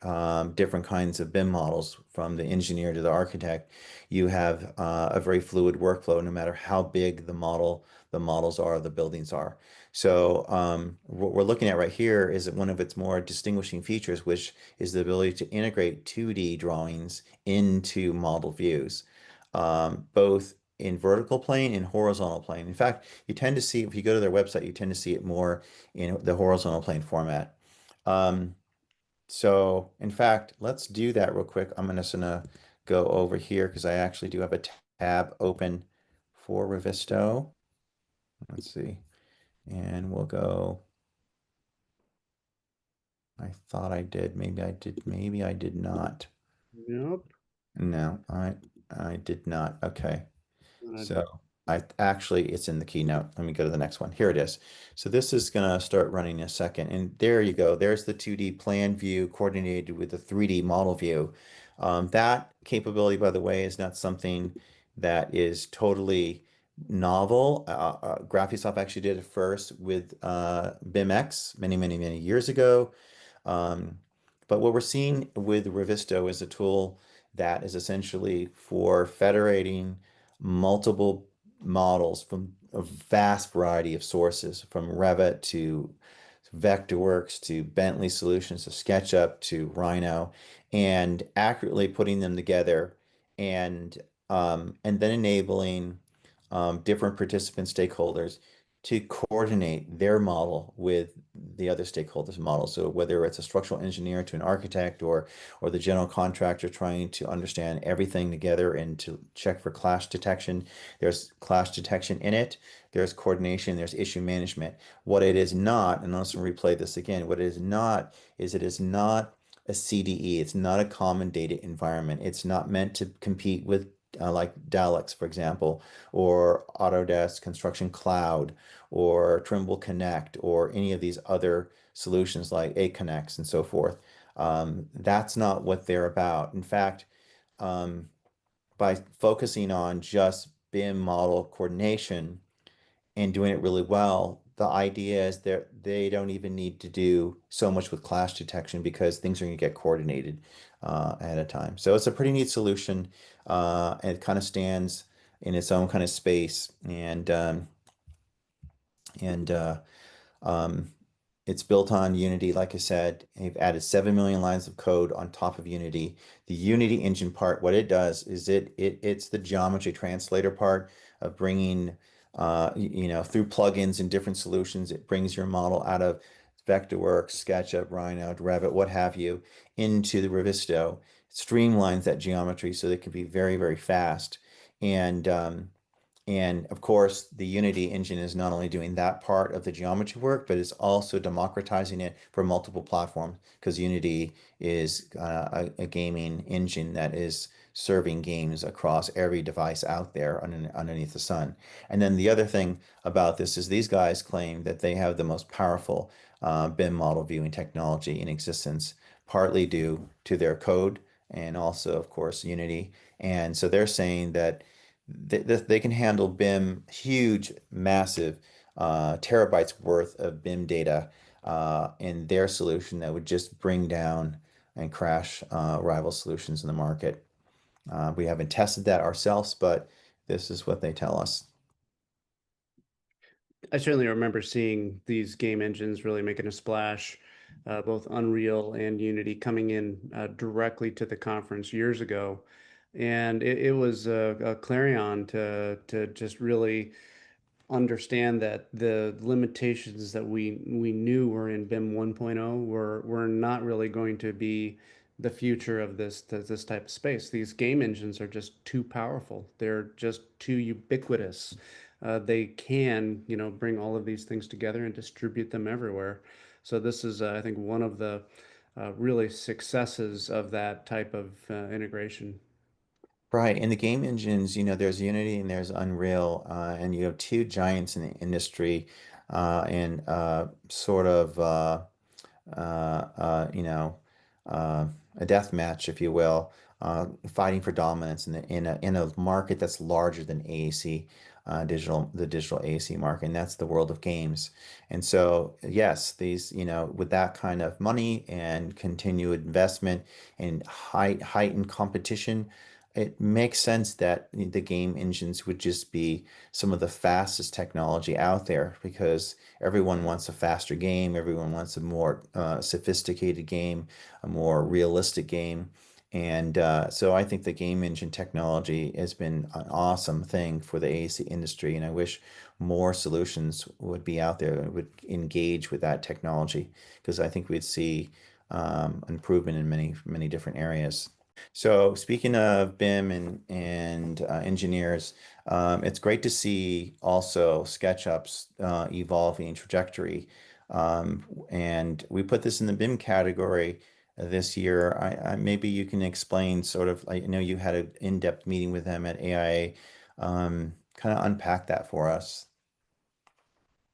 different kinds of BIM models from the engineer to the architect, you have a very fluid workflow no matter how big the models are, the buildings are. So what we're looking at right here is one of its more distinguishing features, which is the ability to integrate 2D drawings into model views, both in vertical plane and horizontal plane. In fact, you tend to see, if you go to their website, you tend to see it more in the horizontal plane format. Um, so in fact, let's do that real quick. I'm just gonna go over here because I actually do have a tab open for Revizto. Let's see. And we'll go, I thought I did. Maybe I did. Maybe I did not. Nope. No, I did not. Okay. Uh, So I actually, it's in the keynote. Let me go to the next one. Here it is. So this is going to start running in a second. And there you go. There's the 2D plan view coordinated with the 3D model view. That capability, by the way, is not something that is totally novel. Graphisoft actually did it first with BIMX many, many, many years ago. Um, but what we're seeing with Revizto is a tool that is essentially for federating multiple models from a vast variety of sources, from Revit to Vectorworks to Bentley Solutions to SketchUp to Rhino, and accurately putting them together and then enabling different participant stakeholders to coordinate their model with the other stakeholders' model. So whether it's a structural engineer to an architect or the general contractor trying to understand everything together and to check for clash detection, there's clash detection in it. There's coordination, there's issue management. What it is not, and I'll just replay this again, what it is not is it is not a CDE. It's not a common data environment. It's not meant to compete with like Daleks, for example, or Autodesk Construction Cloud, or Trimble Connect, or any of these other solutions like AConnex and so forth. That's not what they're about. In fact, um, by focusing on just BIM model coordination and doing it really well, the idea is that they don't even need to do so much with clash detection because things are going to get coordinated ahead of time. So it's a pretty neat solution, and it kind of stands in its own kind of space, and um, it's built on Unity, like I said. They've added 7 million lines of code on top of Unity. The Unity engine part, what it does is it's the geometry translator part of bringing, through plugins and different solutions, it brings your model out of Vectorworks, SketchUp, Rhino, Revit, what have you, into the Revizto. Streamlines that geometry so that it can be very, very fast. And and of course, the Unity engine is not only doing that part of the geometry work, but it's also democratizing it for multiple platforms because Unity is a gaming engine that is serving games across every device out there underneath the sun. And then the other thing about this is these guys claim that they have the most powerful BIM model viewing technology in existence, partly due to their code and also, of course, Unity. And so they're saying that they can handle BIM, huge, massive, terabytes worth of BIM data in their solution that would just bring down and crash rival solutions in the market. We haven't tested that ourselves, but this is what they tell us. I certainly remember seeing these game engines really making a splash, both Unreal and Unity coming in directly to the conference years ago. And it was a clarion to just really understand that the limitations that we knew were in BIM 1.0 were not really going to be the future of this type of space. These game engines are just too powerful. They're just too ubiquitous. They can, bring all of these things together and distribute them everywhere. So this is, I think, one of the really successes of that type of integration. Right. In the game engines, there's Unity and there's Unreal, and you have two giants in the industry, and sort of you know, a death match, if you will, fighting for dominance in a market that's larger than AAC, the digital AAC market, and that's the world of games. And so, yes, these, with that kind of money and continued investment and heightened competition, it makes sense that the game engines would just be some of the fastest technology out there because everyone wants a faster game, everyone wants a more sophisticated game, a more realistic game. And so I think the game engine technology has been an awesome thing for the AAC industry, and I wish more solutions would be out there that would engage with that technology because I think we'd see improvement in many different areas. So speaking of BIM and engineers, it's great to see also SketchUp's evolving trajectory. And we put this in the BIM category this year. Maybe you can explain sort of, I know you had an in-depth meeting with them at AIA. Kind of unpack that for us.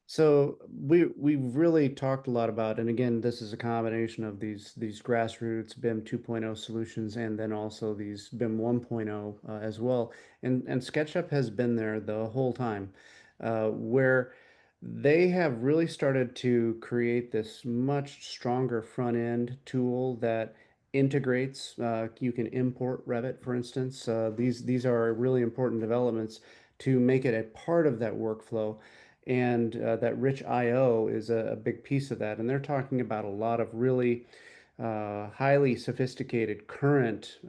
So we've really talked a lot about, and again, this is a combination of these grassroots BIM 2.0 solutions and then also these BIM 1.0 as well. And SketchUp has been there the whole time, where they have really started to create this much stronger front end tool that integrates. You can import Revit, for instance. These are really important developments to make it a part of that workflow and that rich IO is a big piece of that. And they're talking about a lot of really highly sophisticated current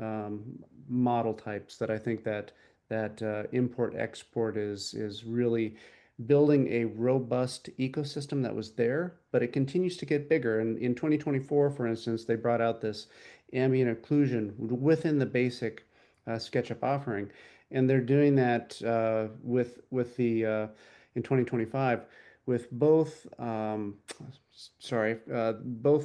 model types that I think that import export is really building a robust ecosystem that was there, but it continues to get bigger. And in 2024, for instance, they brought out this ambient occlusion within the basic SketchUp offering, and they're doing that with the in 2025 with both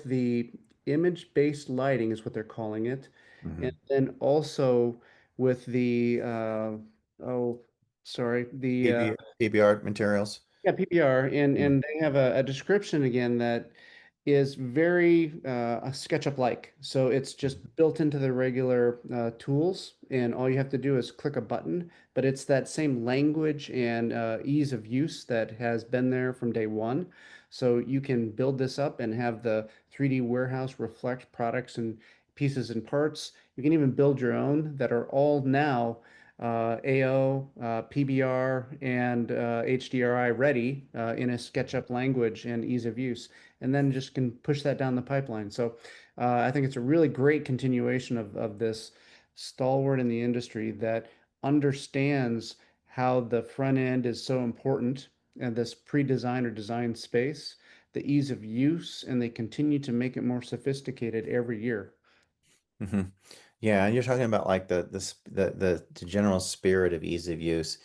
the image-based lighting is what they're calling it, and Mhm. then also with the oh, sorry, the PBR materials. yeah, PBR, and Mm. they have a description again that is very a SketchUp-like. So it's just built into the regular tools, and all you have to do is click a button. But it's that same language and ease of use that has been there from day one. So you can build this up and have the 3D warehouse reflect products and pieces and parts. You can even build your own that are all now AO, PBR, and HDRI ready in a SketchUp language and ease of use, and then just can push that down the pipeline. So I think it's a really great continuation of this stalwart in the industry that understands how the front end is so important and this pre-design or design space, the ease of use, and they continue to make it more sophisticated every year. Hmm. Yeah, and you're talking about like the general spirit of ease of use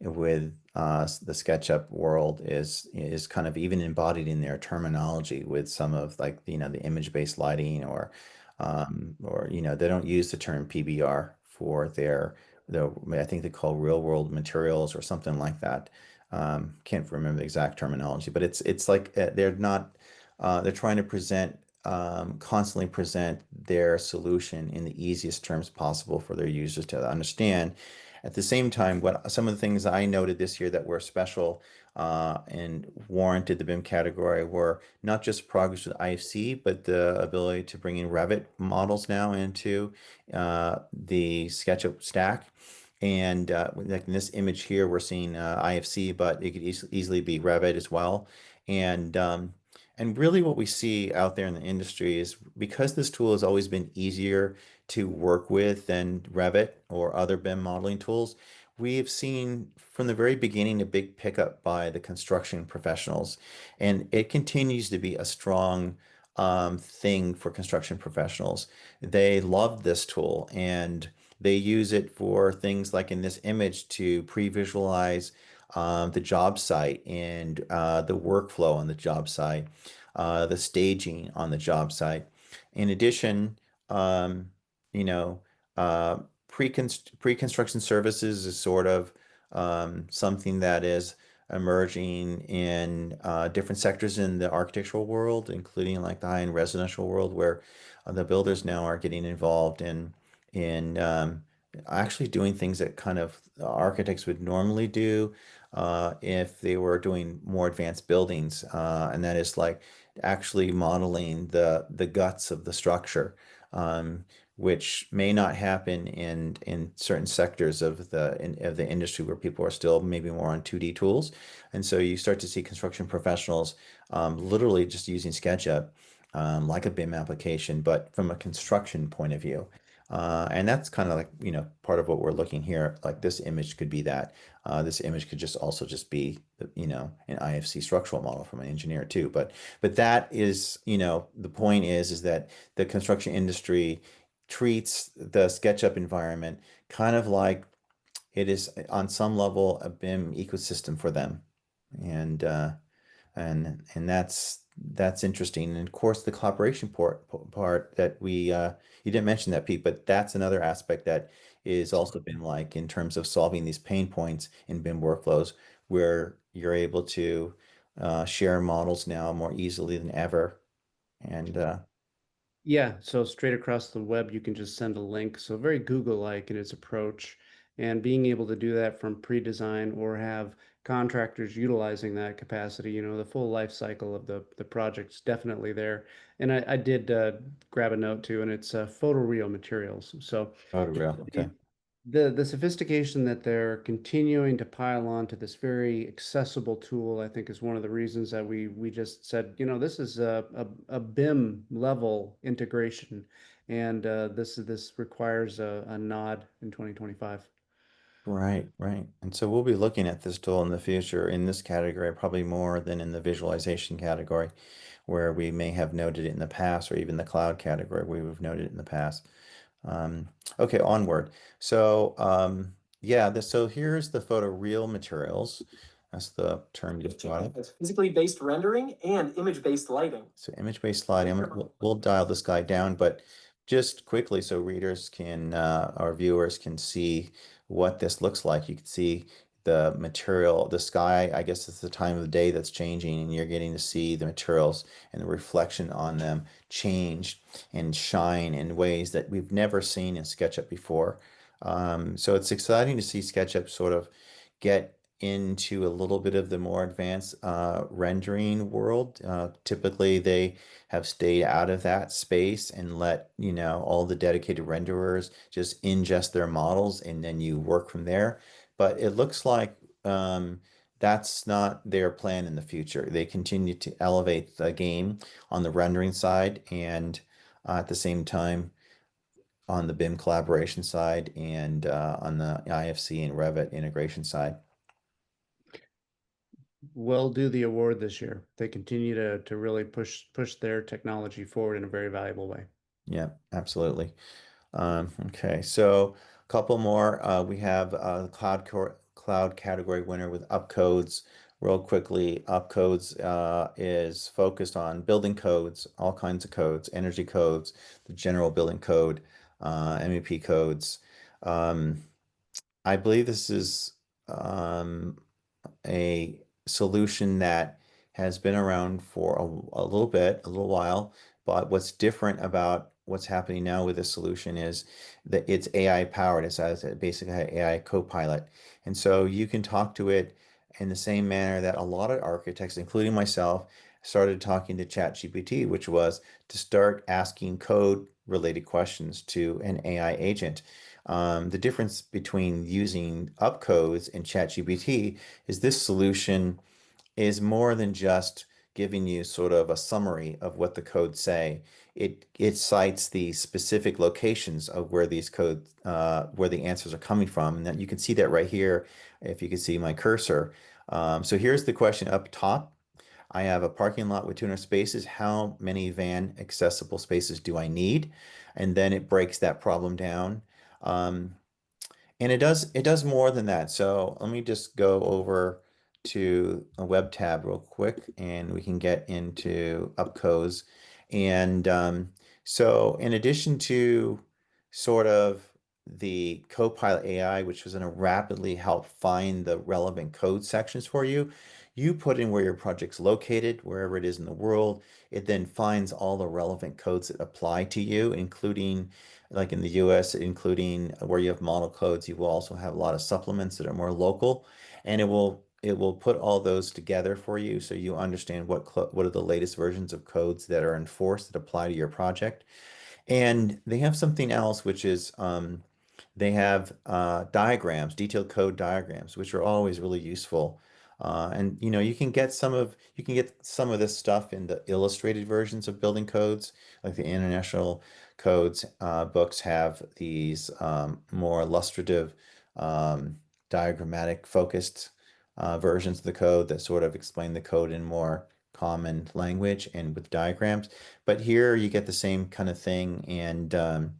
with the SketchUp world is kind of even embodied in their terminology with some of like the image-based lighting or they don't use the term PBR for their I think they call real world materials or something like that. Can't remember the exact terminology, but it's like they're not they're trying to present constantly present their solution in the easiest terms possible for their users to understand. At the same time, what some of the things I noted this year that were special and warranted the BIM category were not just progress with IFC, but the ability to bring in Revit models now into the SketchUp stack. And like in this image here, we're seeing IFC, but it could easily be Revit as well. And and really, what we see out there in the industry is because this tool has always been easier to work with than Revit or other BIM modeling tools, we have seen from the very beginning a big pickup by the construction professionals. And it continues to be a strong thing for construction professionals. They love this tool and they use it for things like in this image to pre-visualize the job site and the workflow on the job site, the staging on the job site. In addition, um, you know, pre-construction services is sort of something that is emerging in different sectors in the architectural world, including like the high-end residential world, where the builders now are getting involved in actually doing things that kind of architects would normally do if they were doing more advanced buildings, and that is like actually modeling the guts of the structure, which may not happen in certain sectors of the industry where people are still maybe more on 2D tools, and so you start to see construction professionals literally just using SketchUp. Like a BIM application, but from a construction point of view. And that's kind of like, part of what we're looking here. Like this image could be that. This image could just also just be, an IFC structural model from an engineer too. But that is, the point is that the construction industry treats the SketchUp environment kind of like it is on some level a BIM ecosystem for them. And and that's interesting. And of course, the collaboration part that we you didn't mention that, Pete, but that's another aspect that is also been like in terms of solving these pain points in BIM workflows, where you're able to share models now more easily than ever. And Yeah, so straight across the web, you can just send a link. So very Google-like in its approach. And being able to do that from pre-design or have contractors utilizing that capacity, the full life cycle of the project's definitely there. And I did grab a note too, and it's photoreal materials. So photoreal, okay. the sophistication that they're continuing to pile on to this very accessible tool, I think, is one of the reasons that we just said, this is a BIM level integration, and this requires a nod in 2025. Right, right. And so we'll be looking at this tool in the future in this category, probably more than in the visualization category, where we may have noted it in the past, or even the cloud category where we've noted it in the past. Um, okay, onward. So yeah, so here's the photoreal materials. That's the term you've got it. It's physically based rendering and image-based lighting. So image-based sliding, we'll dial this guy down, but just quickly so readers can, our viewers can see what this looks like. You can see the material, the sky, I guess it's the time of the day that's changing, and you're getting to see the materials and the reflection on them change and shine in ways that we've never seen in SketchUp before. So it's exciting to see SketchUp sort of get into a little bit of the more advanced rendering world. Typically, they have stayed out of that space and let, all the dedicated renderers just ingest their models and then you work from there. But it looks like that's not their plan in the future. They continue to elevate the game on the rendering side and at the same time on the BIM collaboration side and on the IFC and Revit integration side. Well, do the award this year. They continue to really push their technology forward in a very valuable way. Yeah, absolutely. Okay, so a couple more. We have the cloud category winner with UpCodes. Real quickly, UpCodes is focused on building codes, all kinds of codes, energy codes, the general building code, MEP codes. Um, I believe this is a solution that has been around for a little bit, a little while, But what's different about what's happening now with this solution is that it's AI powered. It's as a basically an AI co-pilot. And so you can talk to it in the same manner that a lot of architects, including myself, started talking to ChatGPT, which was to start asking code related questions to an AI agent. The difference between using UpCodes and ChatGPT is this solution is more than just giving you sort of a summary of what the codes say. It cites the specific locations of where these codes where the answers are coming from, and that you can see that right here if you can see my cursor. So here's the question up top. I have a parking lot with 200 spaces. How many van accessible spaces do I need? And then it breaks that problem down. Um, and it does more than that. So let me just go over to a web tab real quick and we can get into UpCodes. And so in addition to sort of the Copilot AI, which was going to rapidly help find the relevant code sections for you, you put in where your project's located, wherever it is in the world. It then finds all the relevant codes that apply to you, including like in the US, including where you have model codes, you will also have a lot of supplements that are more local, and it will put all those together for you so you understand what are the latest versions of codes that are enforced that apply to your project. And they have something else, which is they have diagrams, detailed code diagrams, which are always really useful. And you can get some of this stuff in the illustrated versions of building codes, like the international codes books have these more illustrative, um, diagrammatic focused versions of the code that sort of explain the code in more common language and with diagrams. But here you get the same kind of thing, and then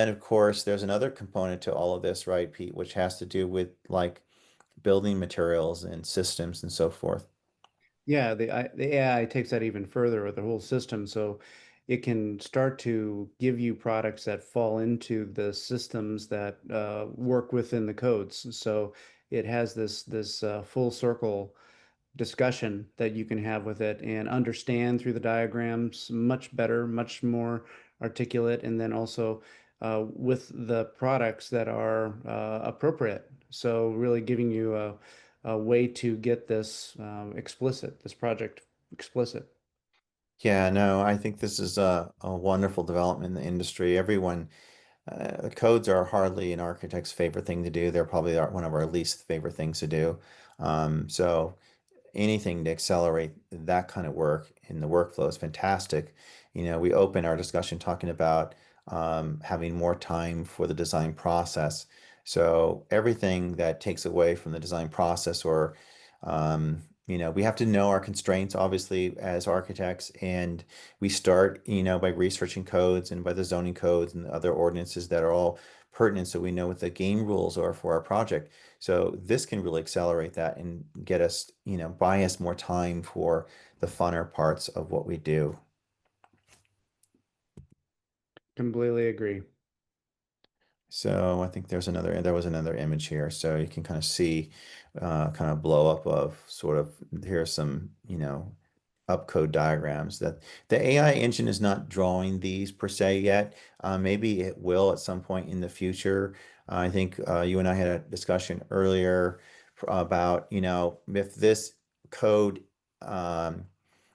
of course there's another component to all of this, right, Pete, which has to do with like building materials and systems and so forth. Yeah, the AI takes that even further with the whole system, so it can start to give you products that fall into the systems that work within the codes. So it has this full circle discussion that you can have with it and understand through the diagrams much better, much more articulate, and then also with the products that are appropriate. So really giving you a way to get this explicit, this project explicit. Yeah, no, I think this is a wonderful development in the industry. The codes are hardly an architect's favorite thing to do. They're probably one of our least favorite things to do. So anything to accelerate that kind of work in the workflow is fantastic. We open our discussion talking about having more time for the design process. So everything that takes away from the design process, or we have to know our constraints, obviously, as architects, and we start, by researching codes and by the zoning codes and the other ordinances that are all pertinent, so we know what the game rules are for our project. So this can really accelerate that and get us, buy us more time for the funner parts of what we do. Completely agree. So I think there was another image here. So you can kind of see kind of blow up of sort of, here's some, upcode diagrams that the AI engine is not drawing these per se yet. Maybe it will at some point in the future. I think you and I had a discussion earlier about, if this code, um,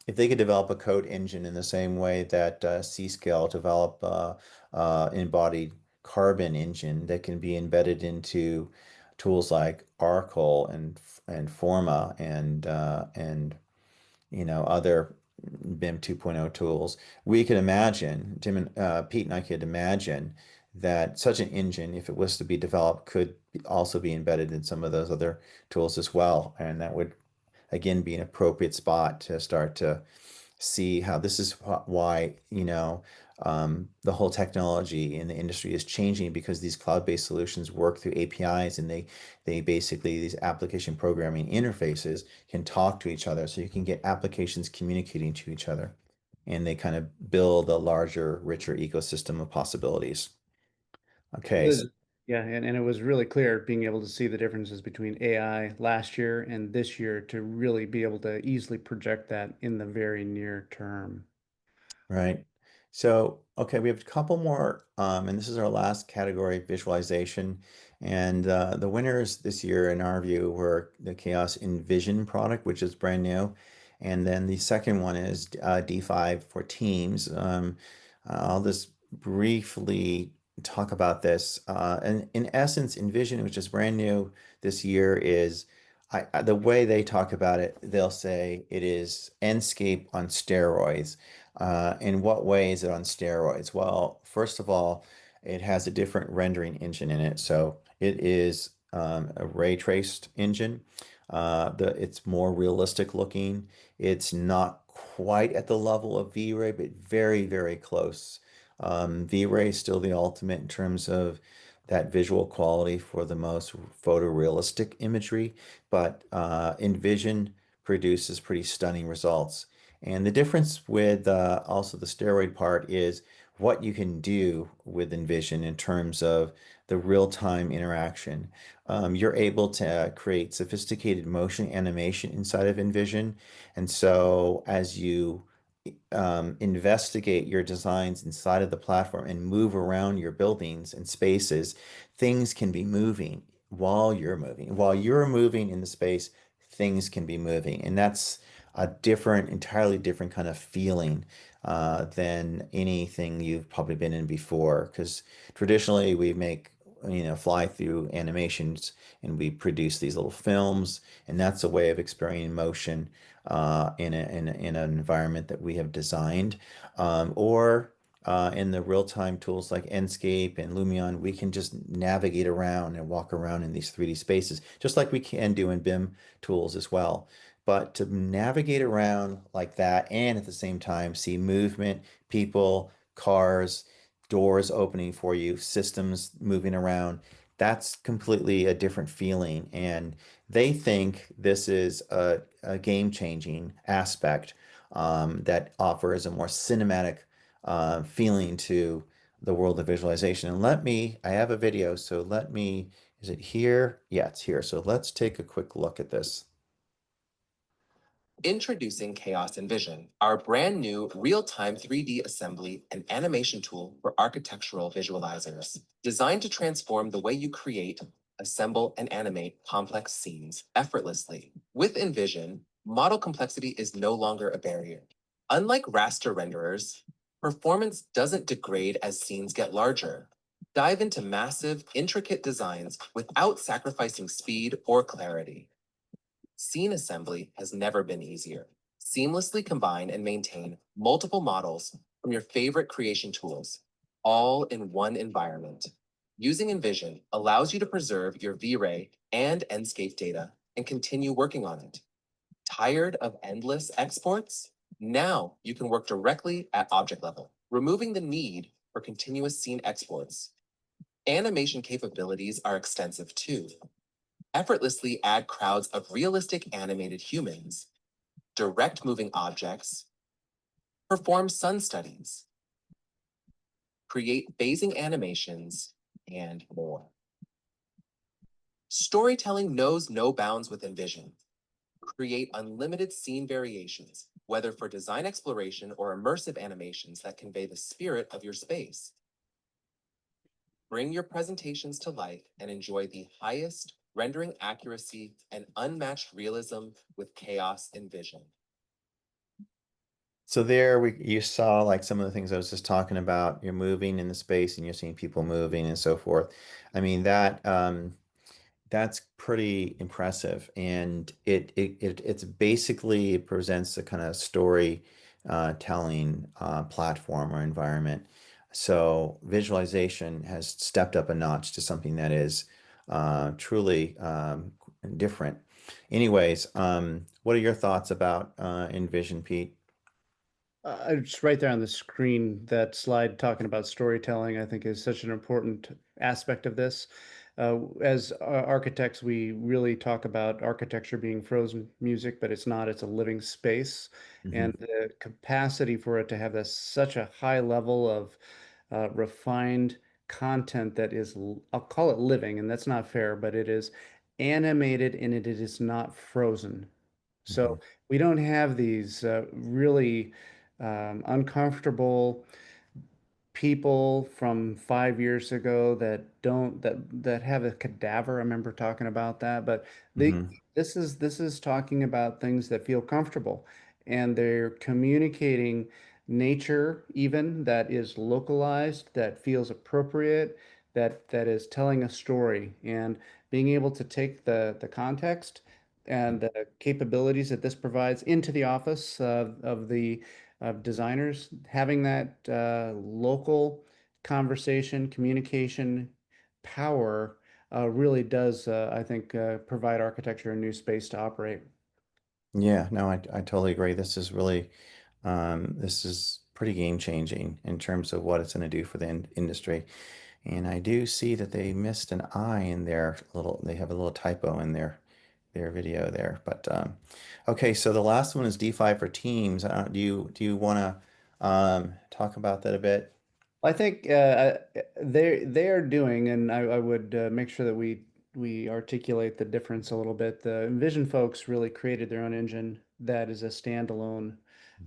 if they could develop a code engine in the same way that C.Scale developed embodied carbon engine that can be embedded into tools like Arcol and Forma and other BIM 2.0 tools. We could imagine, Pete and I could imagine that such an engine, if it was to be developed, could also be embedded in some of those other tools as well. And that would, again, be an appropriate spot to start to see how this is why, the whole technology in the industry is changing, because these cloud-based solutions work through APIs, and they basically, these application programming interfaces can talk to each other. So you can get applications communicating to each other, and they kind of build a larger, richer ecosystem of possibilities. Okay. So, Yeah, and it was really clear being able to see the differences between AI last year and this year to really be able to easily project that in the very near term. Right. So, okay, we have a couple more, and this is our last category, visualization. And the winners this year, in our view, were the Chaos Envision product, which is brand new. And then the second one is D5 for Teams. I'll just briefly talk about this. And in essence, Envision, which is brand new this year, is the way they talk about it, they'll say it is Enscape on steroids. In what way is it on steroids? Well, first of all, it has a different rendering engine in it. So it is a ray traced engine. It's more realistic looking. It's not quite at the level of V-Ray, but very, very close. V-Ray is still the ultimate in terms of that visual quality for the most photorealistic imagery, but Envision produces pretty stunning results. And the difference with also the steroid part is what you can do with Envision in terms of the real-time interaction. You're able to create sophisticated motion animation inside of Envision. And so as you investigate your designs inside of the platform and move around your buildings and spaces, things can be moving while you're moving. While you're moving in the space, things can be moving. And that's a different, entirely different kind of feeling than anything you've probably been in before. Because traditionally we make, fly through animations and we produce these little films, and that's a way of experiencing motion in an environment that we have designed. Or in the real-time tools like Enscape and Lumion, we can just navigate around and walk around in these 3D spaces, just like we can do in BIM tools as well. But to navigate around like that and at the same time see movement, people, cars, doors opening for you, systems moving around, that's completely a different feeling. And they think this is a game-changing aspect that offers a more cinematic feeling to the world of visualization. And I have a video, so is it here? Yeah, it's here. So let's take a quick look at this. Introducing Chaos Envision, our brand new real-time 3D assembly and animation tool for architectural visualizers, designed to transform the way you create, assemble, and animate complex scenes effortlessly. With Envision, model complexity is no longer a barrier. Unlike raster renderers, performance doesn't degrade as scenes get larger. Dive into massive, intricate designs without sacrificing speed or clarity. Scene assembly has never been easier. Seamlessly combine and maintain multiple models from your favorite creation tools, all in one environment. Using Envision allows you to preserve your V-Ray and Enscape data and continue working on it. Tired of endless exports? Now you can work directly at object level, removing the need for continuous scene exports. Animation capabilities are extensive too. Effortlessly add crowds of realistic animated humans, direct moving objects, perform sun studies, create phasing animations, and more. Storytelling knows no bounds with Envision. Create unlimited scene variations, whether for design exploration or immersive animations that convey the spirit of your space. Bring your presentations to life and enjoy the highest rendering accuracy and unmatched realism with Chaos Envision. So you saw like some of the things I was just talking about. You're moving in the space and you're seeing people moving and so forth. I mean that's pretty impressive, and it's basically it presents a kind of story telling platform or environment. So visualization has stepped up a notch to something that is truly different. Anyways, what are your thoughts about Envision, Pete? It's right there on the screen. That slide talking about storytelling, I think, is such an important aspect of this. As architects, we really talk about architecture being frozen music, but it's not. It's a living space, Mhm. and the capacity for it to have such a high level of refined content that is, I'll call it living, and that's not fair, but it is animated and it is not frozen. So Mhm. we don't have these really uncomfortable people from 5 years ago that don't that have a cadaver. I remember talking about that, but they Hmm. this is talking about things that feel comfortable, and they're communicating nature even that is localized, that feels appropriate, that is telling a story, and being able to take the context and the capabilities that this provides into the office of the designers, having that local conversation, communication power really does, I think, provide architecture a new space to operate. Yeah, no, I totally agree. This is really, this is pretty game changing in terms of what it's going to do for the industry. And I do see that they missed an I in their little, they have a little typo in their video there. But okay, so the last one is D5 for Teams. Do you want to talk about that a bit? I think they are doing, and I would make sure that we articulate the difference a little bit. The Envision folks really created their own engine that is a standalone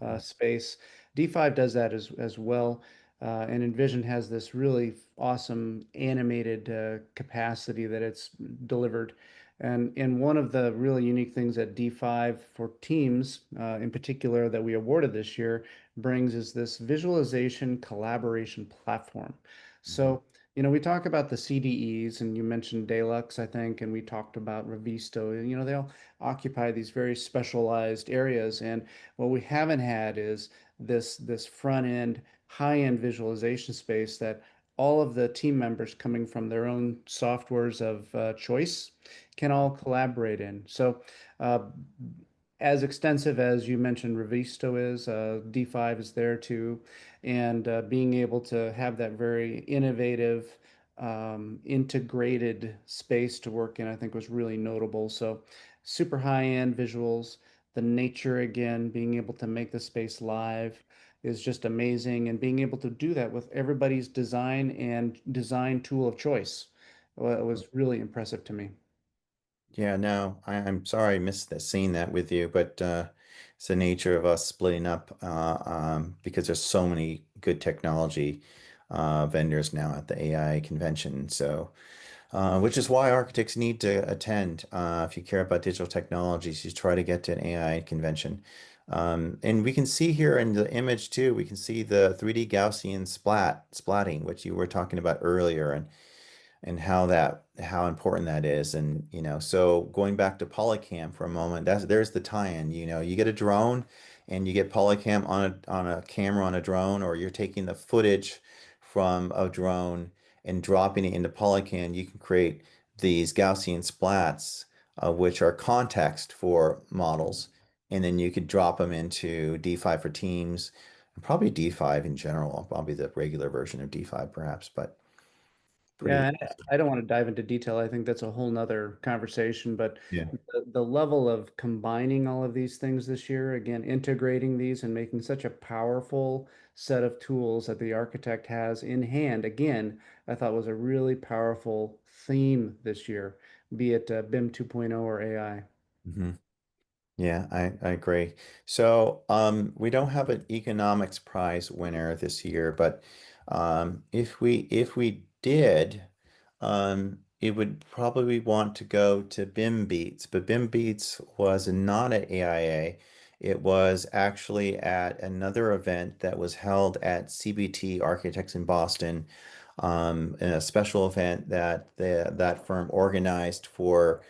Mhm. space. D5 does that as well, and Envision has this really awesome animated capacity that it's delivered. And one of the really unique things that D5 for Teams, in particular, that we awarded this year brings is this visualization collaboration platform. Mhm. So, we talk about the CDEs, and you mentioned Deluxe, I think, and we talked about Revizto. They all occupy these very specialized areas. And what we haven't had is this front end, high end visualization space that all of the team members coming from their own softwares of choice can all collaborate in. So, uh, as extensive as you mentioned Revizto is, D5 is there too, and being able to have that very innovative, integrated space to work in, I think was really notable. So super high-end visuals, the nature again, being able to make the space live is just amazing, and being able to do that with everybody's design and design tool of choice, well, it was really impressive to me. Yeah, no, I'm sorry I missed that, seeing that with you, but it's the nature of us splitting up because there's so many good technology vendors now at the AI convention. So, which is why architects need to attend. If you care about digital technologies, you try to get to an AI convention. And we can see here in the image too, we can see the 3D Gaussian splatting, which you were talking about earlier. And how important that is. And so going back to Polycam for a moment, there's the tie-in. You get a drone and you get Polycam on a camera on a drone, or you're taking the footage from a drone and dropping it into Polycam. You can create these Gaussian splats, which are context for models. And then you could drop them into D5 for Teams, and probably D5 in general, probably the regular version of D5 perhaps, but pretty Yeah, and impressive. I don't want to dive into detail. I think that's a whole nother conversation, but the level of combining all of these things this year, again, integrating these and making such a powerful set of tools that the architect has in hand, again, I thought was a really powerful theme this year, be it BIM 2.0 or AI. Hmm. Yeah, I agree. So, we don't have an economics prize winner this year, but if we did, it would probably want to go to BIMBeats, but BIMBeats was not at AIA. It was actually at another event that was held at CBT Architects in Boston, in a special event that that firm organized for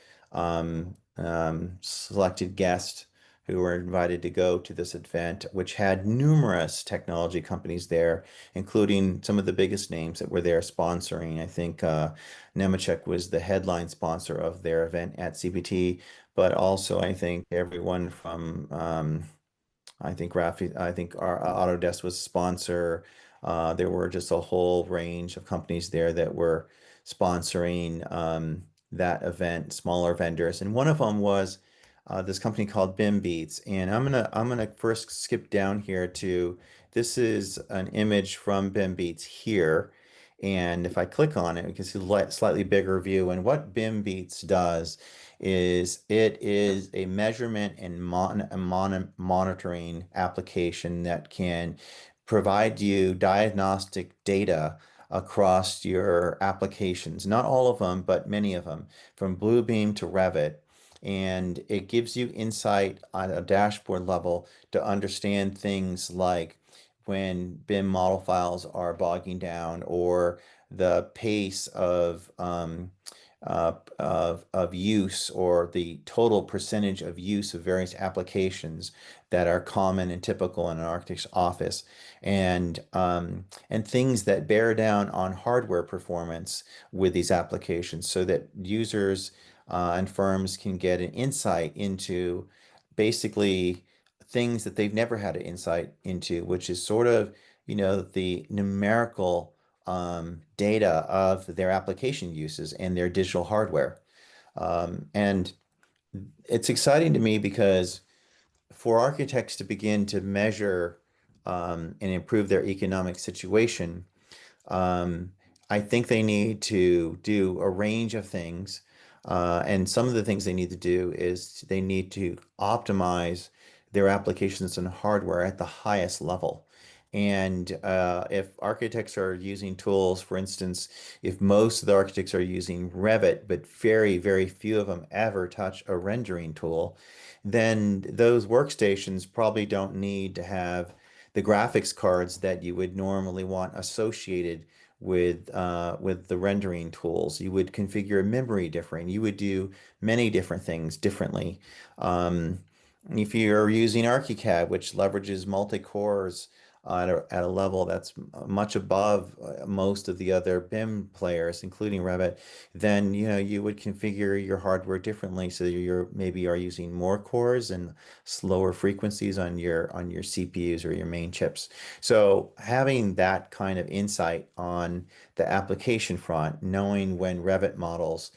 selected guests who were invited to go to this event, which had numerous technology companies there, including some of the biggest names that were there sponsoring. I think Nemetschek was the headline sponsor of their event at CBT, but also I think everyone from I think our Autodesk was a sponsor. There were just a whole range of companies there that were sponsoring that event, smaller vendors, and one of them was this company called BIMBeats. And I'm gonna first skip down here to this is an image from BIMBeats here, and if I click on it, we can see a slightly bigger view. And what BIMBeats does is it is a measurement and monitoring application that can provide you diagnostic data across your applications. Not all of them, but many of them, from Bluebeam to Revit. And it gives you insight on a dashboard level to understand things like when BIM model files are bogging down, or the pace of use, or the total percentage of use of various applications that are common and typical in an architect's office, and things that bear down on hardware performance with these applications, so that users and firms can get an insight into basically things that they've never had an insight into, which is sort of, the numerical data of their application uses and their digital hardware. And it's exciting to me because for architects to begin to measure and improve their economic situation, um, I think they need to do a range of things. And some of the things they need to do is they need to optimize their applications and hardware at the highest level. And if architects are using tools, for instance, if most of the architects are using Revit, but very, very few of them ever touch a rendering tool, then those workstations probably don't need to have the graphics cards that you would normally want associated with the rendering tools. You would configure memory different. You would do many different things differently. Um, if you're using ArchiCAD, which leverages multi-cores at a level that's much above most of the other BIM players, including Revit, then you would configure your hardware differently, so you're maybe are using more cores and slower frequencies on your CPUs or your main chips. So having that kind of insight on the application front, knowing when Revit models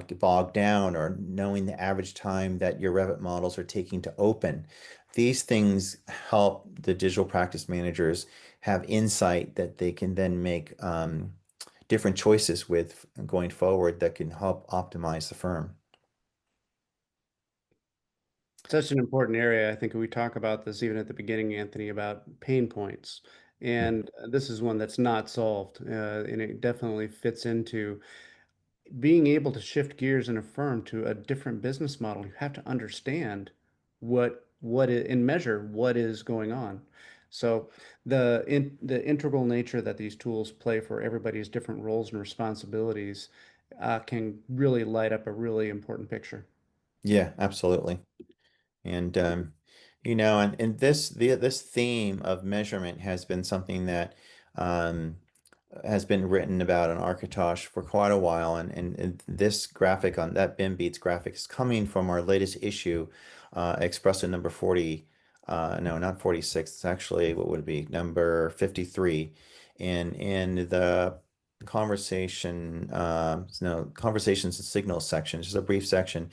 get bogged down, or knowing the average time that your Revit models are taking to open, these things help the digital practice managers have insight that they can then make different choices with going forward that can help optimize the firm. Such an important area. I think we talk about this even at the beginning, Anthony, about pain points. And this is one that's not solved. And it definitely fits into being able to shift gears in a firm to a different business model. You have to understand and measure what is going on. So the integral nature that these tools play for everybody's different roles and responsibilities can really light up a really important picture. Yeah, absolutely. And and this theme of measurement has been something that um, has been written about on Architosh for quite a while, and this graphic on that BIMBeats graphic is coming from our latest issue, Espresso number 40. No, not 46. It's actually, what would it be, number 53. And in the conversations and signals section, just a brief section,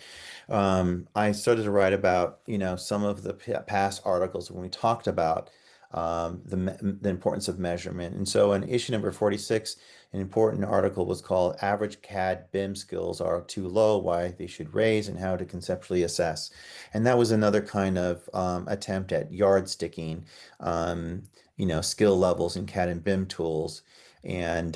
I started to write about, some of the past articles when we talked about the importance of measurement. And so in issue number 46, an important article was called "Average CAD BIM Skills Are Too Low, Why They Should Raise, and How to Conceptually Assess." And that was another kind of attempt at yardsticking, skill levels in CAD and BIM tools. And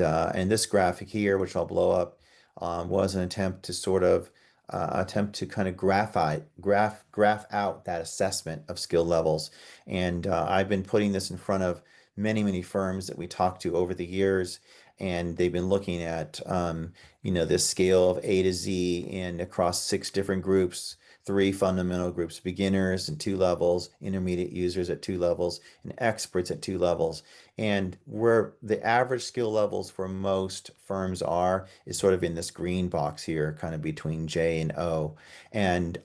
this graphic here, which I'll blow up, was an attempt to kind of graph out that assessment of skill levels. And I've been putting this in front of many, many firms that we talked to over the years, and they've been looking at this scale of A to Z and across 6 different groups. 3 fundamental groups: beginners and 2 levels, intermediate users at 2 levels, and experts at 2 levels. And where the average skill levels for most firms are is sort of in this green box here, kind of between J and O. And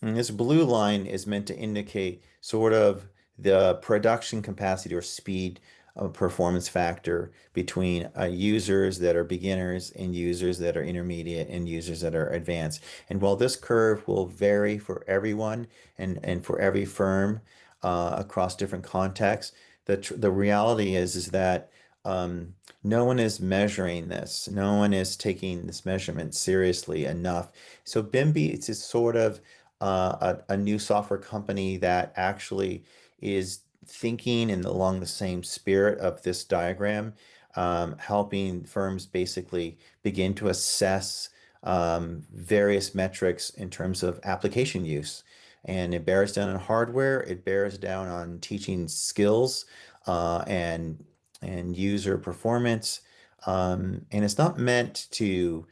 this blue line is meant to indicate sort of the production capacity or speed of performance factor between users that are beginners and users that are intermediate and users that are advanced. And while this curve will vary for everyone and for every firm across different contexts, the reality is that no one is measuring this. No one is taking this measurement seriously enough. So BIMBeats is sort of a new software company that actually is thinking in along the same spirit of this diagram, helping firms basically begin to assess various metrics in terms of application use. And it bears down on hardware, it bears down on teaching skills uh, and and user performance. And it's not meant to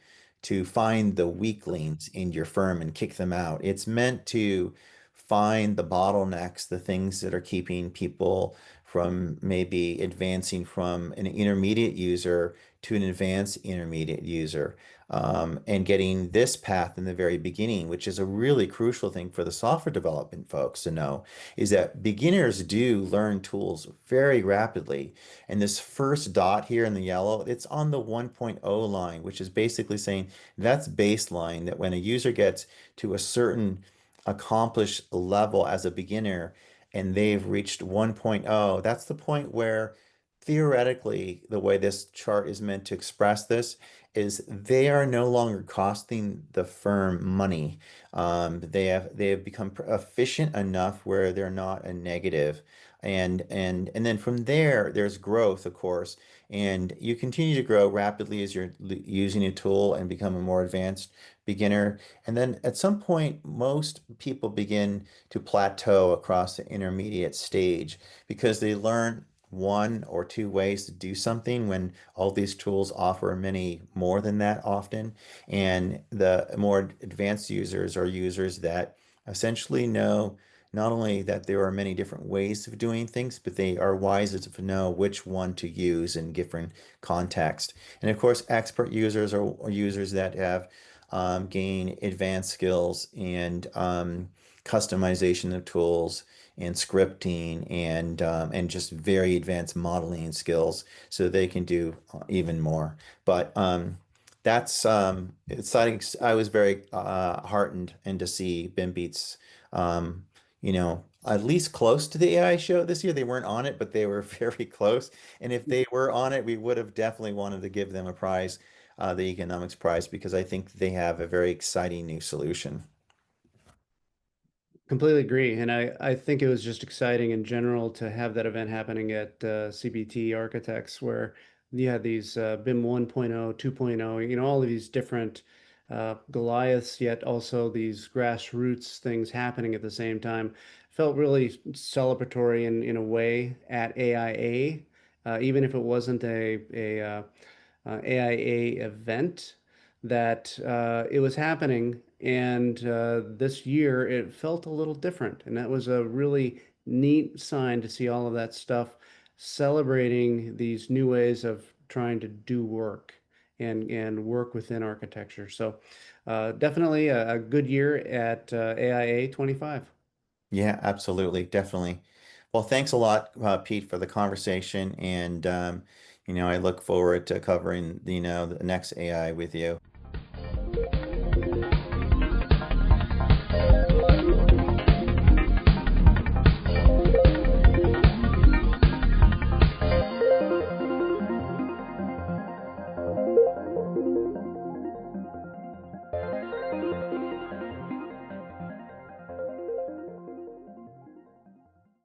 find the weaklings in your firm and kick them out. It's meant to find the bottlenecks, the things that are keeping people from maybe advancing from an intermediate user to an advanced intermediate user. And getting this path in the very beginning, which is a really crucial thing for the software development folks to know, is that beginners do learn tools very rapidly. And this first dot here in the yellow, it's on the 1.0 line, which is basically saying that's baseline, that when a user gets to a certain accomplished level as a beginner and they've reached 1.0, that's the point where theoretically the way this chart is meant to express this is they are no longer costing the firm money. They have become efficient enough where they're not a negative. And then from there, there's growth, of course, and you continue to grow rapidly as you're using a tool and become a more advanced beginner. And then at some point, most people begin to plateau across the intermediate stage because they learn one or two ways to do something when all these tools offer many more than that often. And the more advanced users are users that essentially know not only that there are many different ways of doing things, but they are wise to know which one to use in different context. And of course, expert users are users that have gained advanced skills and customization of tools and scripting and just very advanced modeling skills so they can do even more. But that's exciting. I was very heartened and to see BIMBeats, at least close to the AI show this year. They weren't on it, but they were very close. And if they were on it, we would have definitely wanted to give them a prize, the economics prize, because I think they have a very exciting new solution. Completely agree. And I think it was just exciting in general to have that event happening at CBT Architects, where you had these BIM 1.0, 2.0, all of these different Goliaths, yet also these grassroots things happening at the same time. Felt really celebratory in a way at AIA, even if it wasn't a AIA event, that it was happening. And this year it felt a little different. And that was a really neat sign to see all of that stuff celebrating these new ways of trying to do work and work within architecture. So definitely a good year at AIA 25. Yeah, absolutely, definitely. Well, thanks a lot, Pete, for the conversation, and I look forward to covering, the next AI with you.